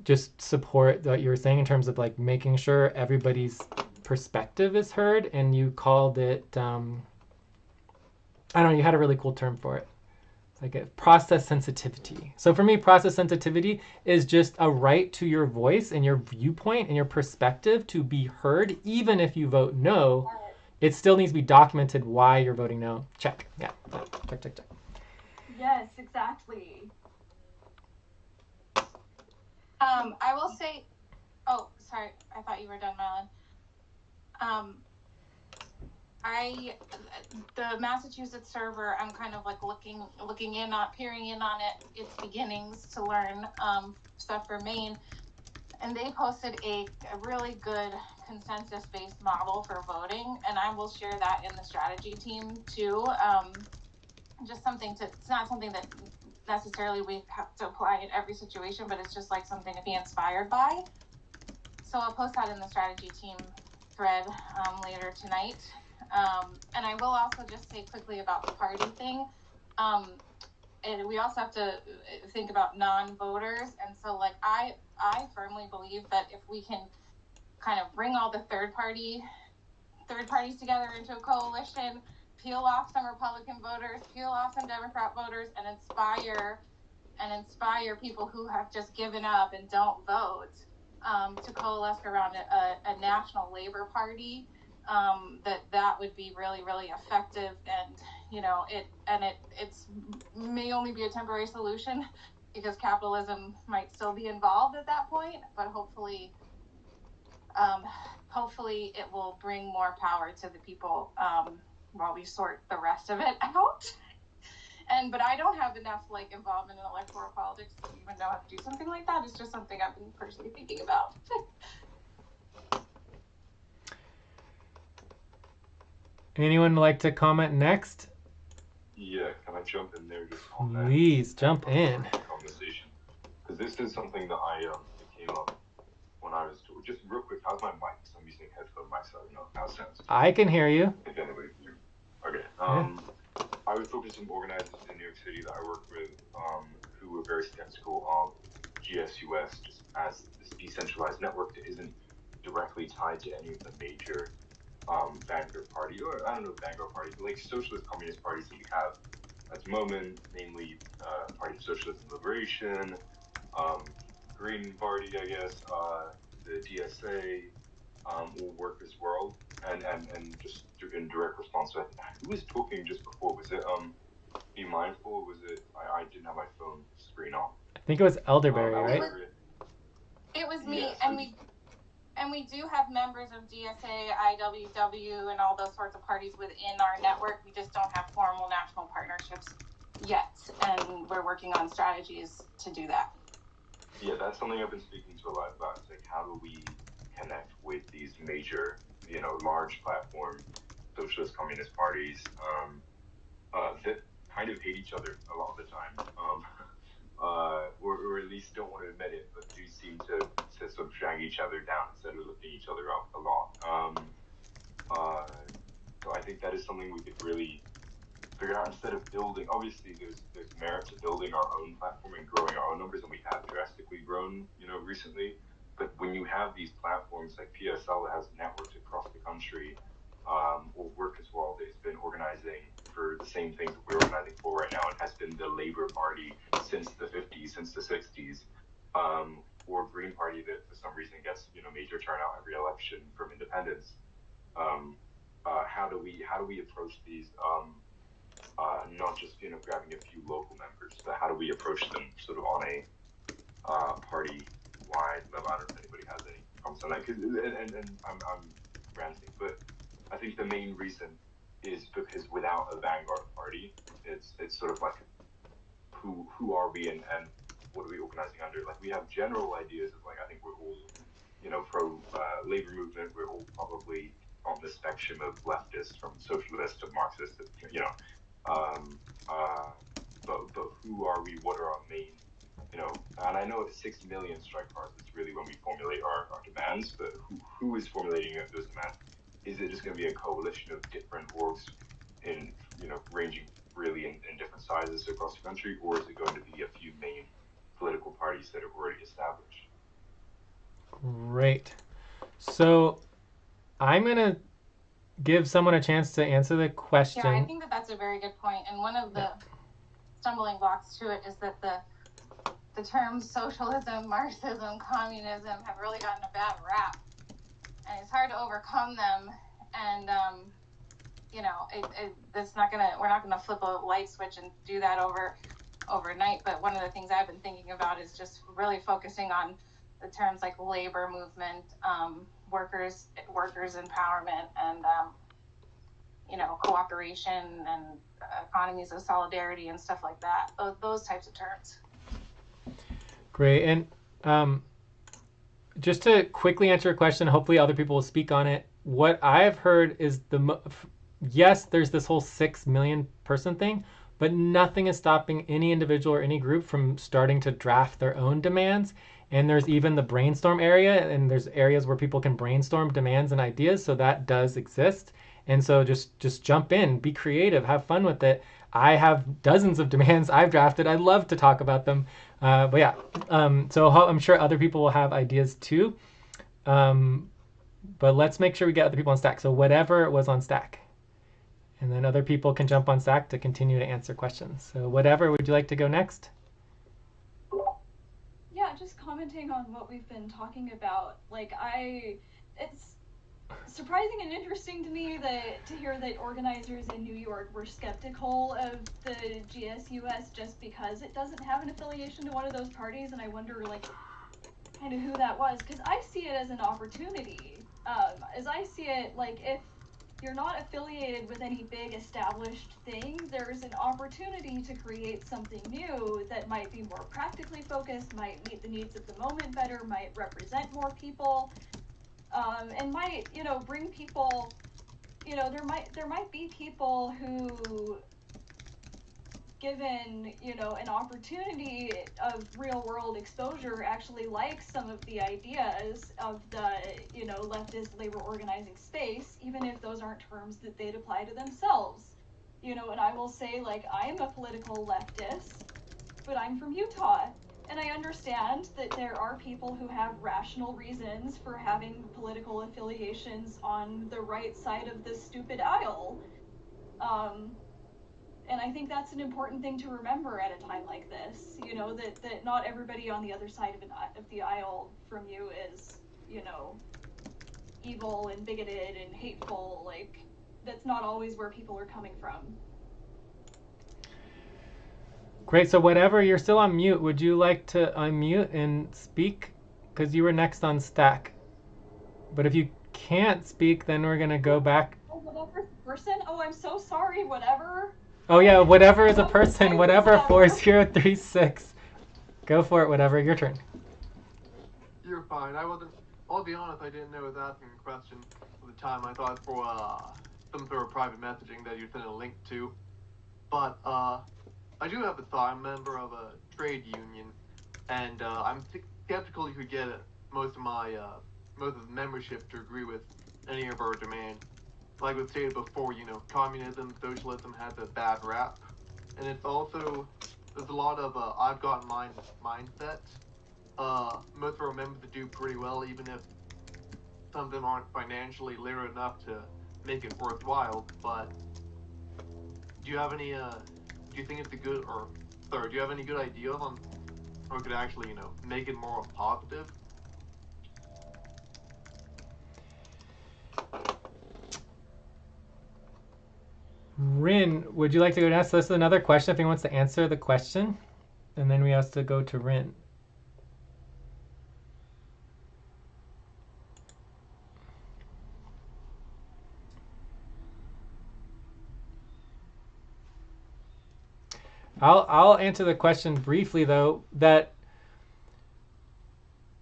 just support what you were saying in terms of making sure everybody's perspective is heard. And you called it, I don't know, you had a really cool term for it. Like a process sensitivity. So for me, process sensitivity is just a right to your voice and your viewpoint and your perspective to be heard. Even if you vote no, it still needs to be documented why you're voting no. Check. Yeah. Check. Yes, exactly. I will say, oh, sorry, I thought you were done, Malin. The Massachusetts server, I'm kind of looking in on, peering in on its beginnings to learn stuff for Maine, and they posted a really good consensus-based model for voting, and I will share that in the strategy team too. Just something it's not something that necessarily we have to apply in every situation, but it's just something to be inspired by. So I'll post that in the strategy team thread later tonight. And I will also just say quickly about the party thing. And we also have to think about non-voters. And so I firmly believe that if we can kind of bring all the third parties together into a coalition, peel off some Republican voters, peel off some Democrat voters, and inspire people who have just given up and don't vote to coalesce around a national labor party, that would be really, really effective. And it's may only be a temporary solution because capitalism might still be involved at that point, but hopefully it will bring more power to the people while we sort the rest of it out. But I don't have enough involvement in electoral politics to even know how to do something like that. It's just something I've been personally thinking about. Anyone like to comment next? Yeah, can I jump in there just on that? Please jump in. Conversation, because this is something that it came up when I was just real quick. How's my mic? So I'm using headphone mics. So I don't know how it sounds. I can hear you. If anybody can hear. Okay. I was talking to some organizers in New York City that I work with, who were very skeptical of GSUS just as this decentralized network that isn't directly tied to any of the major Vanguard Party, or I don't know Vanguard Party, but socialist communist parties that we have at the moment, namely Party of Socialism and Liberation, Green Party, I guess, the DSA, or Workers' World, and just in direct response to who was talking just before? Was it Be Mindful, or was it I didn't have my phone screen on? I think it was Elderberry, right? It was me, yes, and we do have members of DSA, IWW, and all those sorts of parties within our network. We just don't have formal national partnerships yet, and we're working on strategies to do that. Yeah, that's something I've been speaking to a lot about. It's how do we connect with these major, large platform socialist communist parties that kind of hate each other a lot of the time, or at least don't want to admit it, but do seem to sort of drag each other down instead of lifting each other up a lot. So I think that is something we could really figure out instead of building. Obviously, there's merit to building our own platform and growing our own numbers, and we have drastically grown, recently. But when you have these platforms like PSL that has networks across the country, or Workers' World that has been organizing for the same things that we're organizing for right now and has been the Labor Party since the 50s, since the 60s, or Green Party that for some reason gets major turnout every election from independents. How do we approach these? Not just grabbing a few local members, but how do we approach them sort of on a party-wide level? I don't know if anybody has any comments on that. And I'm ranting, but I think the main reason is because without a Vanguard Party, it's sort of like who are we and what are we organizing under? We have general ideas of I think we're all pro labor movement. We're all probably on the spectrum of leftists, from socialist to Marxist, but who are we? What are our main, and I know at 6 million strike cards, it's really when we formulate our demands, but who is formulating those demands? Is it just going to be a coalition of different orgs in, ranging really in different sizes across the country, or is it going to be a few main political parties that are already established? Great. So I'm going to give someone a chance to answer the question. Yeah, I think that's a very good point. And one of the stumbling blocks to it is that the terms socialism, Marxism, communism have really gotten a bad rap. And it's hard to overcome them. And, we're not gonna flip a light switch and do that overnight. But one of the things I've been thinking about is just really focusing on the terms like labor movement, workers empowerment, and cooperation and economies of solidarity and stuff like that. Those types of terms. Great. And just to quickly answer your question, hopefully other people will speak on it. What I've heard is yes, there's this whole 6 million person thing, but nothing is stopping any individual or any group from starting to draft their own demands. And there's even the brainstorm area, and there's areas where people can brainstorm demands and ideas. So that does exist. And so just jump in, be creative, have fun with it. I have dozens of demands I've drafted. I'd love to talk about them. But yeah, so I'm sure other people will have ideas too. But let's make sure we get other people on Stack. So whatever was on Stack. And then other people can jump on Stack to continue to answer questions. So whatever, would you like to go next? Yeah, just commenting on what we've been talking about, like, it's surprising and interesting to me to hear that organizers in New York were skeptical of the GSUS just because it doesn't have an affiliation to one of those parties, and I wonder, like, kind of who that was, because I see it as an opportunity. As I see it, like, if you're not affiliated with any big established thing, there's an opportunity to create something new that might be more practically focused, might meet the needs of the moment better, might represent more people, and might, bring people, there might be people who, given, an opportunity of real world exposure, actually like some of the ideas of the, leftist labor organizing space, even if those aren't terms that they'd apply to themselves. And I will say, like, I'm a political leftist, but I'm from Utah, and I understand that there are people who have rational reasons for having political affiliations on the right side of this stupid aisle. And I think that's an important thing to remember at a time like this, that not everybody on the other side of the aisle from you is, evil and bigoted and hateful. Like, that's not always where people are coming from. Great. So whatever, you're still on mute. Would you like to unmute and speak? Because you were next on Stack. But if you can't speak, then we're going to go back. Oh, whatever person? Oh, I'm so sorry. Whatever. Oh, yeah. Whatever is a person. Whatever 4036. Go for it. Whatever. Your turn. You're fine. I'll be honest, I didn't know I was asking a question at the time. I thought for some sort of private messaging that you sent a link to. But I do have a thought. I'm a member of a trade union, and I'm skeptical you could get most of the membership to agree with any of our demands. Like was stated before, communism, socialism has a bad rap, and it's also, there's a lot of I've got mine mindset. Most of our members do pretty well, even if some of them aren't financially literate enough to make it worthwhile. But do you have any, do you think it's a good, or, sorry, do you have any good ideas on how we could actually, make it more positive? Rin, would you like to go next? So this is another question if he wants to answer the question. And then we have to go to Rin. I'll answer the question briefly, though, that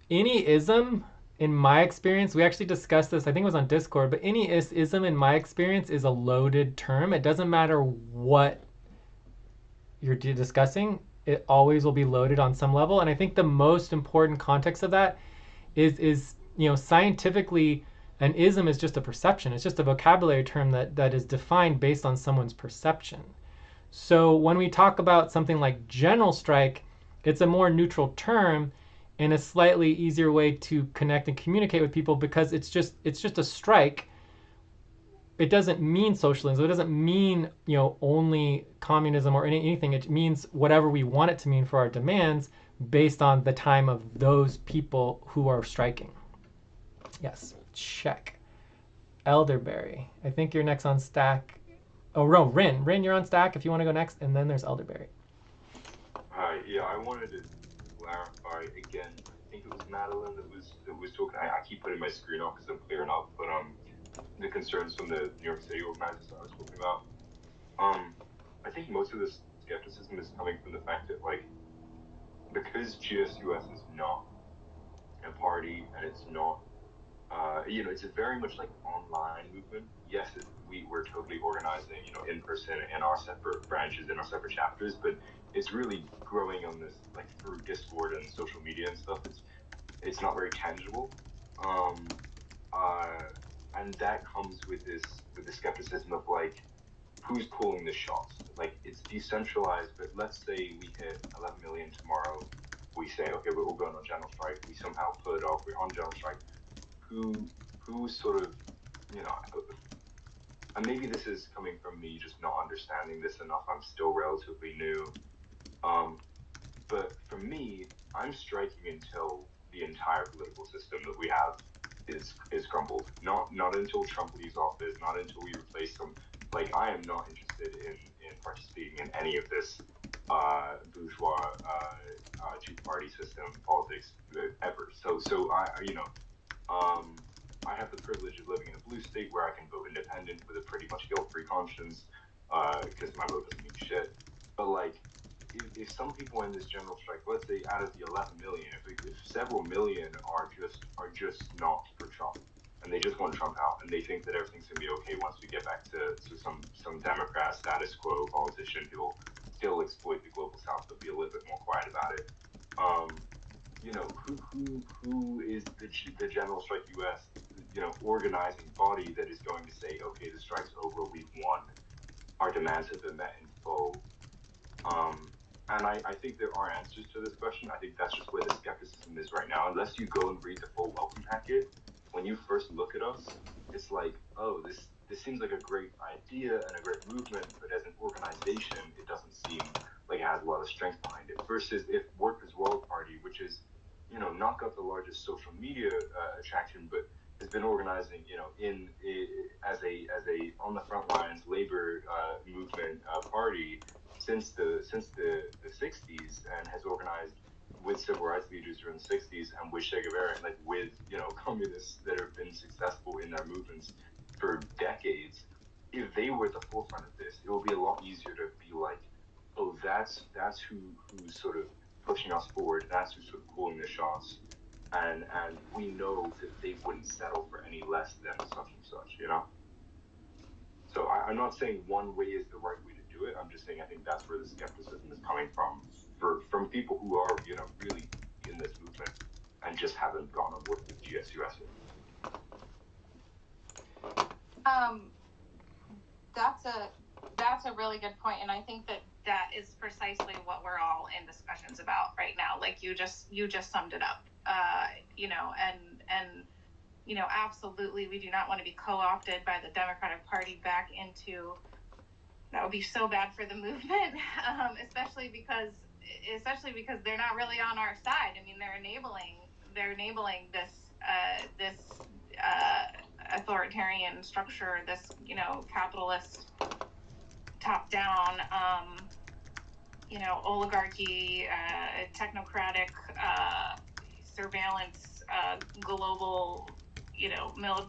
any ism, in my experience, we actually discussed this, I think it was on Discord, but any ism in my experience is a loaded term. It doesn't matter what you're discussing, it always will be loaded on some level. And I think the most important context of that is scientifically, an ism is just a perception. It's just a vocabulary term that is defined based on someone's perception. So when we talk about something like general strike, it's a more neutral term and a slightly easier way to connect and communicate with people because it's just a strike. It doesn't mean socialism. It doesn't mean only communism or anything. It means whatever we want it to mean for our demands based on the time of those people who are striking. Yes, check. Elderberry. I think you're next on Stack. Oh, no, Rin. Rin, you're on Stack if you want to go next, and then there's Elderberry. Hi, yeah, I wanted to clarify again. I think it was Madeline that was talking. I keep putting my screen off because I'm clearing up, but the concerns from the New York City organizers that I was talking about. I think most of this skepticism is coming from the fact that, like, because GSUS is not a party and it's not, it's a very much like online movement. Yes, we're totally organizing, in person in our separate branches, in our separate chapters, but it's really growing on this, like, through Discord and social media and stuff. It's not very tangible. And that comes with the skepticism of, like, who's calling the shots? Like, it's decentralized, but let's say we hit 11 million tomorrow. We say, okay, we're all going on general strike. We somehow pull it off. We're on general strike. Who sort of, and maybe this is coming from me just not understanding this enough. I'm still relatively new. But for me, I'm striking until the entire political system that we have is crumbled. Not until Trump leaves office, not until we replace some. Like, I am not interested in participating in any of this bourgeois two-party system politics ever. So I have the privilege of living in a blue state where I can vote independent with a pretty much guilt-free conscience, because my vote doesn't mean shit. But like, if some people in this general strike, let's say out of the 11 million, if several million are just not for Trump, and they just want Trump out, and they think that everything's gonna be okay once we get back to some Democrat status quo politician who'll still exploit the global South but be a little bit more quiet about it. Who is the General Strike U.S. Organizing body that is going to say, okay, the strike's over, we've won, our demands have been met in full. And I think there are answers to this question. I think that's just where the skepticism is right now. Unless you go and read the full welcome packet, when you first look at us, it's like, oh, this seems like a great idea and a great movement, but as an organization, it doesn't seem like it has a lot of strength behind it. Versus if Workers' World Party, which is, not got the largest social media attraction, but has been organizing, as a on the front lines labor movement party since the 60s, and has organized with civil rights leaders during the 60s and with Che Guevara, and like with communists that have been successful in their movements for decades. If they were at the forefront of this, it would be a lot easier to be like, oh, that's who's sort of pushing us forward. That's who's sort of calling the shots, and we know that they wouldn't settle for any less than such and such, So I'm not saying one way is the right way to do it. I'm just saying I think that's where the skepticism is coming from people who are really in this movement and just haven't gone on board with GSUS yet. That's a really good point, and I think that is precisely what we're all in discussions about right now. Like you just summed it up, and absolutely, we do not want to be co-opted by the Democratic Party back into. That would be so bad for the movement, especially because they're not really on our side. I mean, they're enabling this authoritarian structure, this capitalist top-down oligarchy, technocratic surveillance, global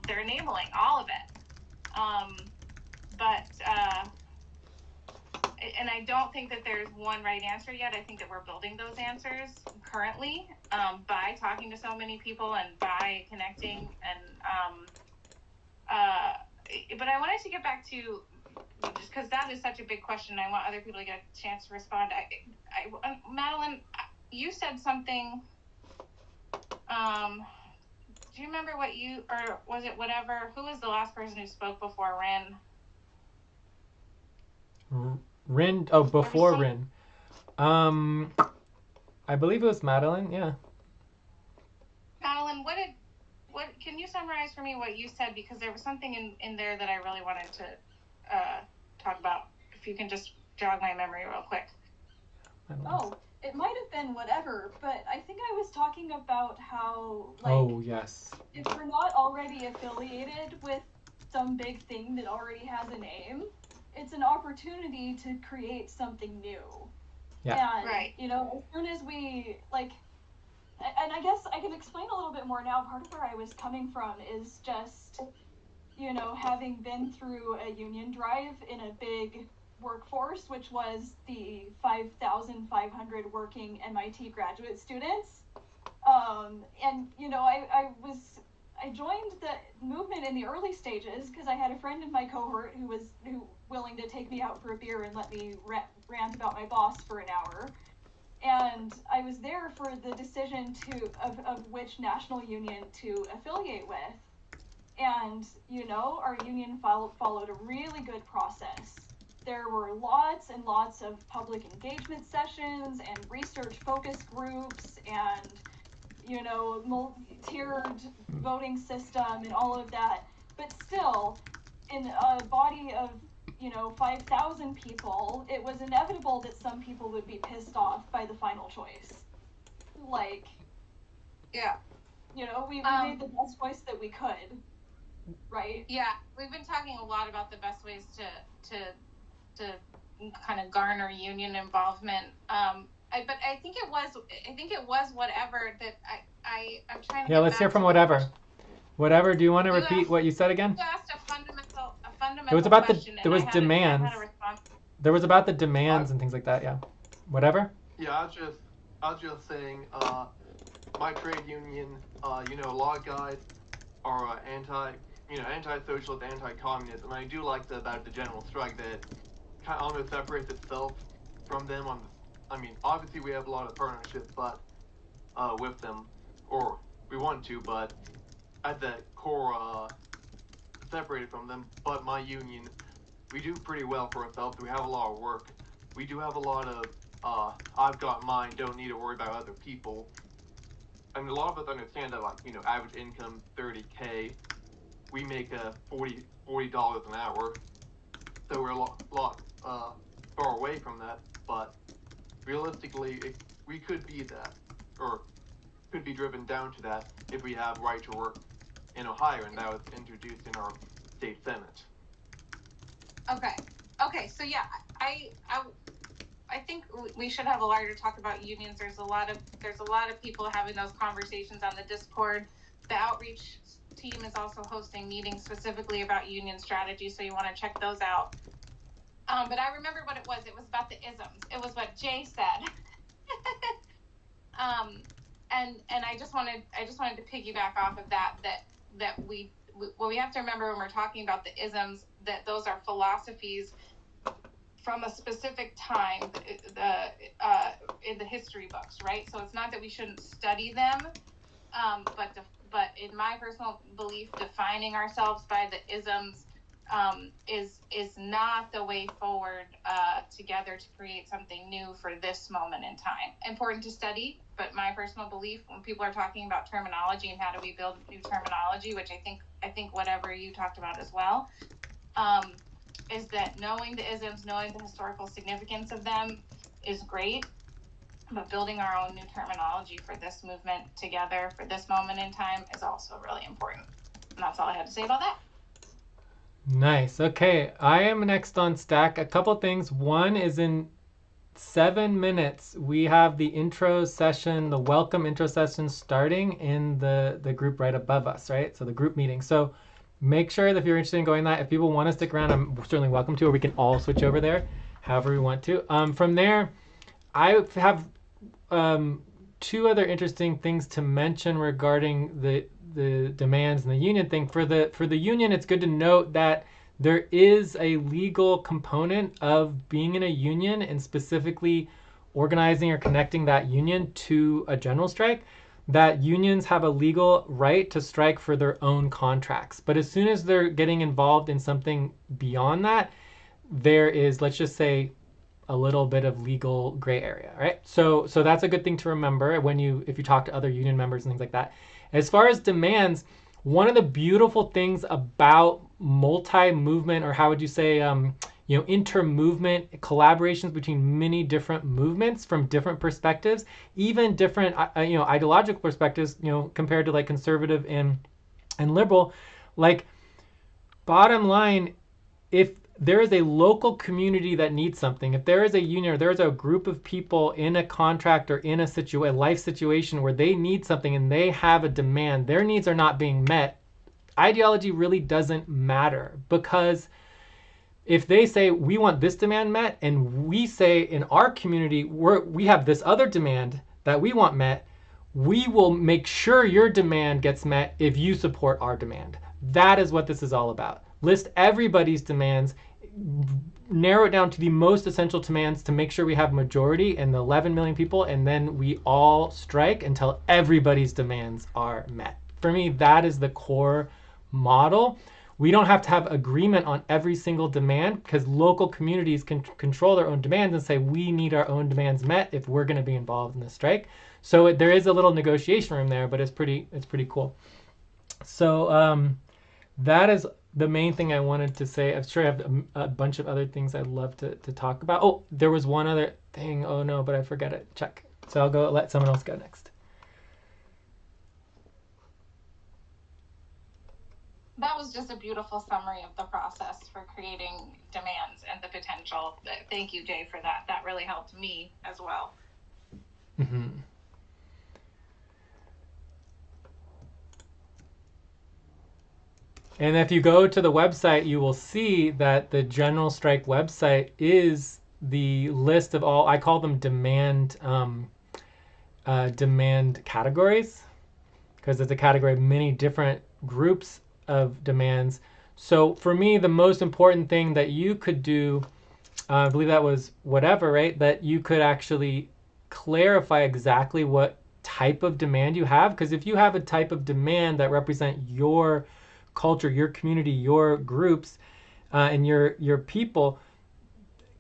they're enabling all of it. And I don't think that there's one right answer yet. I think that we're building those answers currently by talking to so many people and by connecting. But I wanted to get back to, just because that is such a big question, I want other people to get a chance to respond. Madeline, you said something. Do you remember what or was it whatever? Who was the last person who spoke before Rin? Rin. Oh, before Rin. I believe it was Madeline. Yeah. Madeline, what can you summarize for me what you said, because there was something in there that I really wanted to talk about. If you can just jog my memory real quick. Oh, it might have been whatever, but I think I was talking about how, like, oh yes, if we're not already affiliated with some big thing that already has a name, it's an opportunity to create something new. Yeah. And, right. As soon as we, like, and I guess I can explain a little bit more now. Part of where I was coming from is just, having been through a union drive in a big workforce, which was the 5,500 working MIT graduate students. And, I joined the movement in the early stages because I had a friend in my cohort who was willing to take me out for a beer and let me rant about my boss for an hour. And I was there for the decision of which national union to affiliate with. And, our union followed a really good process. There were lots and lots of public engagement sessions and research focus groups and, tiered voting system and all of that. But still, in a body of, 5,000 people, it was inevitable that some people would be pissed off by the final choice. Like, Yeah. We made the best choice that we could, right? Yeah, we've been talking a lot about the best ways to kind of garner union involvement. But I think it was whatever that I'm trying to. Yeah, let's hear from whatever. Whatever. Do you want to repeat what you said again? You asked a fundamental It was about question, there was demands. There was about the demands and things like that. Yeah. Whatever. Yeah, I was just saying, my trade union, a lot of guys are anti-socialist, anti-communist, and I do like about the general strike that kind of almost separates itself from them. Obviously we have a lot of partnerships, but with them, or we want to, but at the core, separated from them. But my union, we do pretty well for ourselves. We have a lot of work. We do have a lot of I've got mine, don't need to worry about other people. A lot of us understand that, average income $30K, we make $40 an hour, so we're a lot far away from that. But realistically, we could be that, or could be driven down to that if we have right to work in Ohio, and that was introduced in our state senate. Okay. So yeah, I think we should have a larger talk about unions. There's a lot of people having those conversations on the Discord. The outreach team is also hosting meetings specifically about union strategy, so you want to check those out. But I remember what it was. It was about the isms. It was what Jay said. And I just wanted to piggyback off of that we have to remember when we're talking about the isms that those are philosophies from a specific time in the history books, right? So it's not that we shouldn't study them, but in my personal belief, defining ourselves by the isms is not the way forward together to create something new for this moment in time. Important to study, but my personal belief, when people are talking about terminology and how do we build new terminology, which I think whatever you talked about as well, is that knowing the isms, knowing the historical significance of them is great, but building our own new terminology for this movement together for this moment in time is also really important. And that's all I had to say about that. Nice. Okay, I am next on Stack. A couple things. One is in 7 minutes, we have the intro session, the welcome intro session starting in the group right above us, right? So the group meeting. So make sure that if you're interested in going that, if people want to stick around, I'm certainly welcome to, or we can all switch over there, however we want to. From there, I have 2 other interesting things to mention regarding the demands and the union thing. For the union, it's good to note that there is a legal component of being in a union and specifically organizing or connecting that union to a general strike, that unions have a legal right to strike for their own contracts. But as soon as they're getting involved in something beyond that, there is, let's just say, a little bit of legal gray area, right? So that's a good thing to remember if you talk to other union members and things like that. As far as demands, one of the beautiful things about multi-movement, or how would you say, inter-movement collaborations between many different movements from different perspectives, even different, ideological perspectives, compared to like conservative and liberal, like bottom line, if there is a local community that needs something, if there is a union or there is a group of people in a contract or in a life situation where they need something and they have a demand, their needs are not being met, ideology really doesn't matter. Because if they say we want this demand met and we say in our community we have this other demand that we want met, we will make sure your demand gets met if you support our demand. That is what this is all about. List everybody's demands, narrow it down to the most essential demands to make sure we have majority in the 11 million people, and then we all strike until everybody's demands are met. For me, that is the core model. We don't have to have agreement on every single demand because local communities can control their own demands and say we need our own demands met if we're going to be involved in the strike. So there is a little negotiation room there, but it's pretty cool. So that is the main thing I wanted to say. I'm sure I have a bunch of other things I'd love to talk about. Oh, there was one other thing. Oh no, but I forget it. Check. So I'll go let someone else go next. That was just a beautiful summary of the process for creating demands and the potential. Thank you, Jay, for that. That really helped me as well. Mm-hmm. And if you go to the website, you will see that the General Strike website is the list of all, I call them demand categories, because it's a category of many different groups of demands. So for me, the most important thing that you could do, I believe that was whatever, right? That you could actually clarify exactly what type of demand you have. Because if you have a type of demand that represent your culture, your community, your groups, and your people,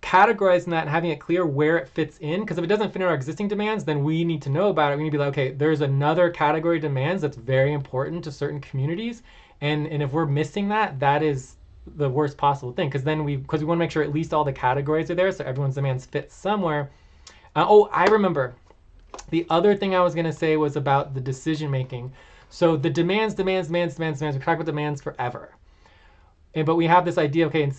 categorizing that and having it clear where it fits in. Because if it doesn't fit in our existing demands, then we need to know about it. We need to be like, okay, there's another category of demands that's very important to certain communities. And if we're missing that, that is the worst possible thing. Because then because we want to make sure at least all the categories are there so everyone's demands fit somewhere. Oh, I remember. The other thing I was going to say was about the decision making. So the demands. We talk about demands forever. But we have this idea, okay,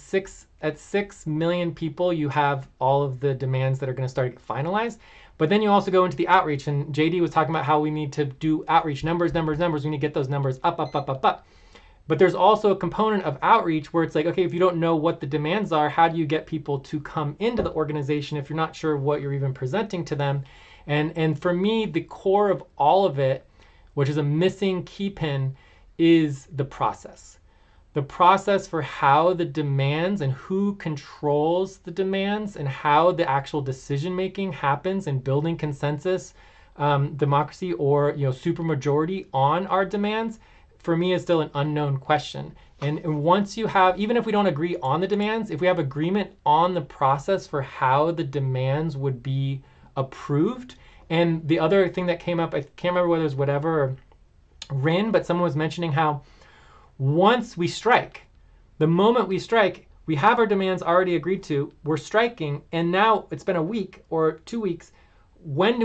at 6 million people, you have all of the demands that are going to start to get finalized. But then you also go into the outreach. And JD was talking about how we need to do outreach numbers. We need to get those numbers up. But there's also a component of outreach where it's like, okay, if you don't know what the demands are, how do you get people to come into the organization if you're not sure what you're even presenting to them? And for me, the core of all of it, which is a missing key pin, is the process. The process for how the demands and who controls the demands and how the actual decision making happens in building consensus, democracy, or supermajority on our demands, for me is still an unknown question. And once you have, even if we don't agree on the demands, if we have agreement on the process for how the demands would be approved. And the other thing that came up, I can't remember whether it was whatever or Rin, but someone was mentioning how once we strike, the moment we strike, we have our demands already agreed to, we're striking, and now it's been a week or 2 weeks.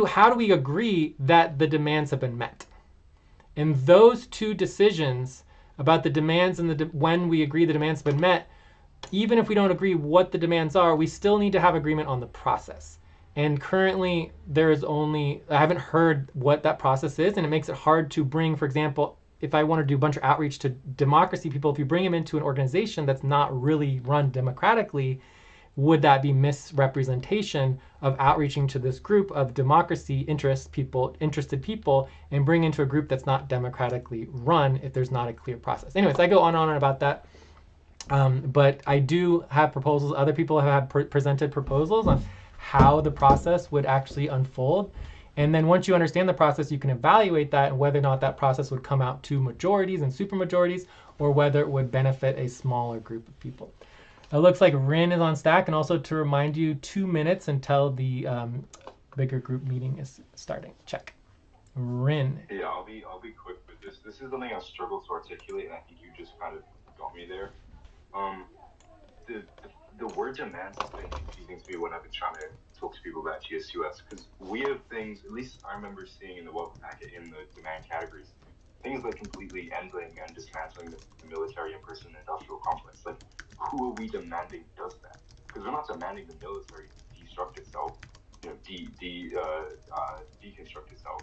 How do we agree that the demands have been met? And those two decisions about the demands and when we agree the demands have been met, even if we don't agree what the demands are, we still need to have agreement on the process. And currently, I haven't heard what that process is, and it makes it hard to bring, for example, if I want to do a bunch of outreach to democracy people, if you bring them into an organization that's not really run democratically, would that be misrepresentation of outreaching to this group of democracy interested people, and bring into a group that's not democratically run if there's not a clear process? Anyways, I go on and on about that. But I do have proposals. Other people have presented proposals on how the process would actually unfold. And then once you understand the process, you can evaluate that and whether or not that process would come out to majorities and supermajorities, or whether it would benefit a smaller group of people. It looks like Rin is on stack, and also to remind you, 2 minutes until the bigger group meeting is starting. Check. Rin. Yeah, I'll be quick with this. This is something I struggle to articulate, and I think you just kind of got me there. The word demands has been confusing to me when I've been trying to talk to people about GSUS, because we have things, at least I remember seeing in the welcome packet in the demand categories, things like completely ending and dismantling the military and person industrial complex. Like, who are we demanding does that? Because we're not demanding the military destruct itself, deconstruct itself.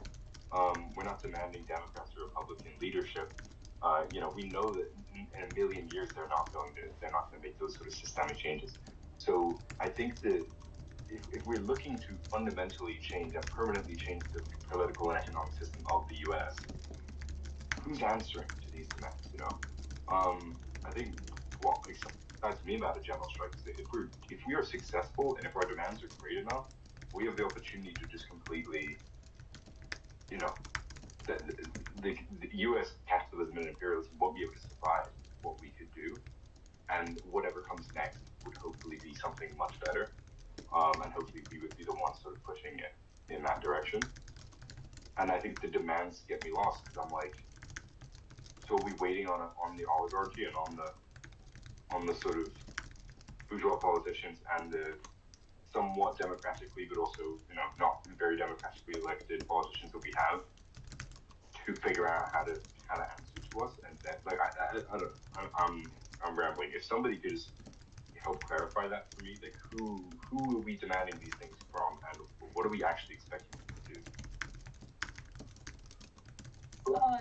We're not demanding Democrats or Republican leadership. We know that in a million years they're not going to make those sort of systemic changes. So I think that if we're looking to fundamentally change and permanently change the political and economic system of the U.S., who's answering to these demands? I think what excites me about a general strike is that if we are successful and if our demands are great enough, we have the opportunity to just completely, the U.S. capitalism and imperialism won't be able to survive what we could do, and whatever comes next would hopefully be something much better, and hopefully we would be the ones sort of pushing it in that direction. And I think the demands get me lost, because I'm like, so are we waiting on the oligarchy and on the on the sort of bourgeois politicians and the somewhat democratically, but also not very democratically elected politicians that we have to figure out how to answer to us. And that, like, I don't know. I'm rambling. If somebody could just help clarify that for me, like who are we demanding these things from, and what are we actually expecting them to do?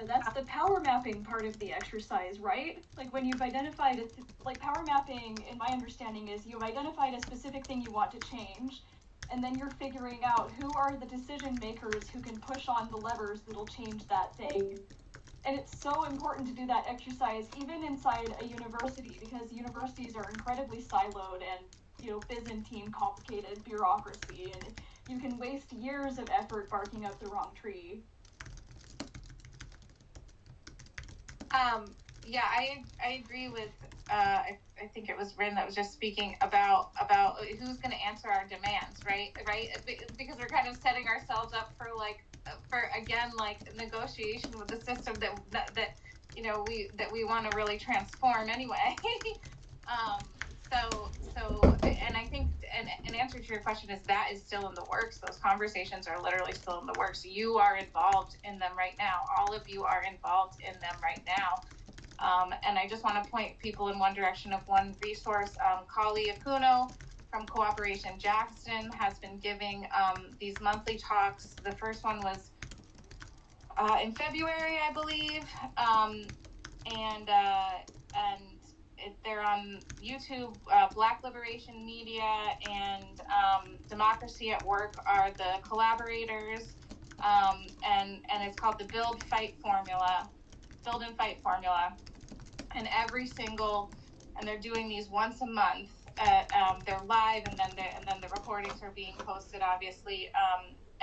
That's the power mapping part of the exercise, right? Like when you've identified like power mapping, in my understanding, is you've identified a specific thing you want to change, and then you're figuring out who are the decision makers who can push on the levers that'll change that thing. And it's so important to do that exercise even inside a university, because universities are incredibly siloed and, Byzantine complicated bureaucracy, and you can waste years of effort barking up the wrong tree. Yeah, I agree with, I think it was Rin that was just speaking about who's going to answer our demands, right? Because we're kind of setting ourselves up for again, negotiation with the system that we want to really transform anyway. And I think, an answer to your question is that is still in the works. Those conversations are literally still in the works. You are involved in them right now. All of you are involved in them right now. And I just want to point people in one direction of one resource. Kali Akuno from Cooperation Jackson has been giving these monthly talks. The first one was in February, I believe. They're on YouTube. Black Liberation Media and Democracy at Work are the collaborators. And it's called the Build and Fight Formula. And and they're doing these once a month. They're live, and then the recordings are being posted, obviously.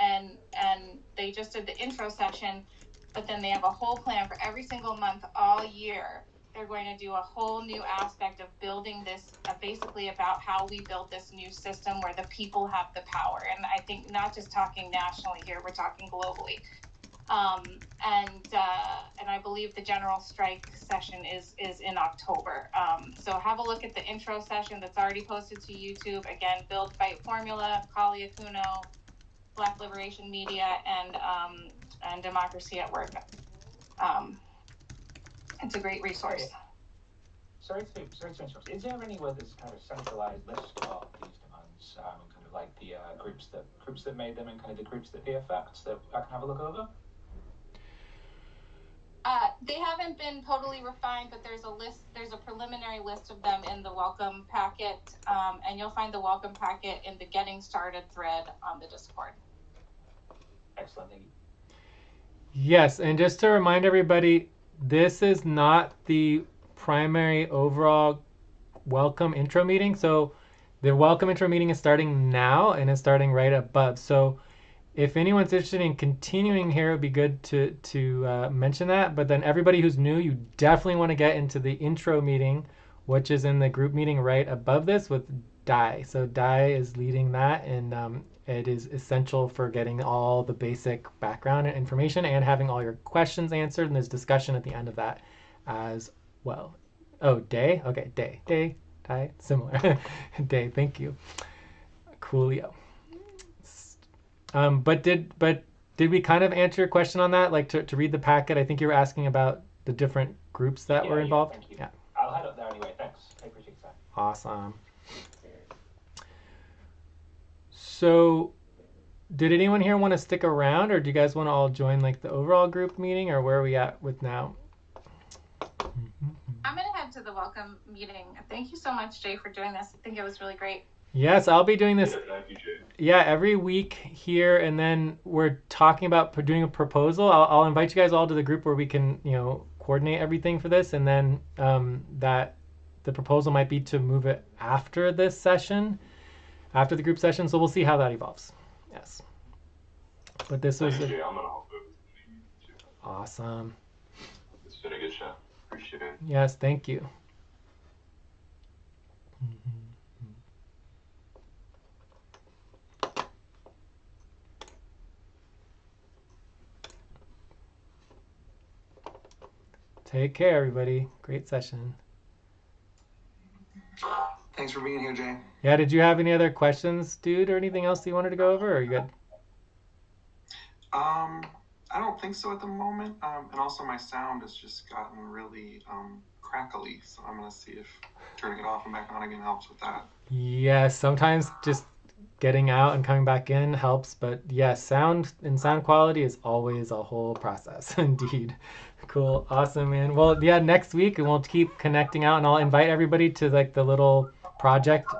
And they just did the intro session, but then they have a whole plan for every single month all year. They're going to do a whole new aspect of building this, basically about how we build this new system where the people have the power. And I think not just talking nationally here, we're talking globally. And I believe the general strike session is in October. So have a look at the intro session that's already posted to YouTube. Again, Build, Fight Formula, Kali Akuno, Black Liberation Media, and Democracy at Work. It's a great resource. Sorry to interrupt. Is there anywhere there's kind of a centralized list of these demands, kind of like the groups that made them and kind of the groups that they affect, that I can have a look over? They haven't been totally refined, but there's a preliminary list of them in the welcome packet, and you'll find the welcome packet in the Getting Started thread on the Discord. Excellent, thank you. Yes, and just to remind everybody, this is not the primary overall welcome intro meeting. So the welcome intro meeting is starting now and is starting right above. So if anyone's interested in continuing here, it would be good to mention that. But then everybody who's new, you definitely want to get into the intro meeting, which is in the group meeting right above this with Dai. So Dai is leading that, and it is essential for getting all the basic background and information and having all your questions answered. And there's discussion at the end of that as well. Oh, Day? Okay, Day, Dai, similar. Day, thank you. Coolio. But did we kind of answer your question on that? Like to read the packet, I think you were asking about the different groups that were involved. Thank you. Yeah. I'll head up there anyway. Thanks. I appreciate that. Awesome. So, did anyone here want to stick around, or do you guys want to all join like the overall group meeting, or where are we at with now? I'm gonna head to the welcome meeting. Thank you so much, Jay, for doing this. I think it was really great. Yes, I'll be doing this. Thank you, Jay. Yeah, every week here, and then we're talking about doing a proposal. I'll invite you guys all to the group where we can, coordinate everything for this, and then that the proposal might be to move it after this session, after the group session. So we'll see how that evolves. Yes, but this was Jay. I'm gonna hop over too. Awesome. It's been a good show. Appreciate it. Yes, thank you. Take care, everybody. Great session. Thanks for being here, Jay. Yeah, did you have any other questions, dude, or anything else that you wanted to go over, or are you good? I don't think so at the moment. And also my sound has just gotten really crackly, so I'm gonna see if turning it off and back on again helps with that. Yeah, sometimes just getting out and coming back in helps, but yeah, sound quality is always a whole process. Indeed. Cool. Awesome, man. Well, yeah, next week we'll keep connecting out, and I'll invite everybody to like the little project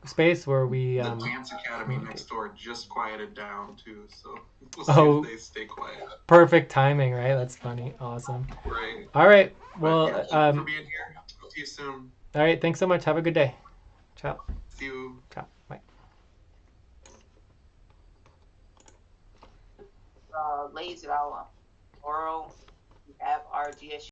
space where we The Dance Academy next door just quieted down too, so we'll see if they stay quiet. Perfect timing, right? That's funny. Awesome. Right. All right. Well, thank you for being here. I'll see you soon. All right. Thanks so much. Have a good day. Ciao. See you. Ciao. Bye. Ladies of our oral, we have our GSU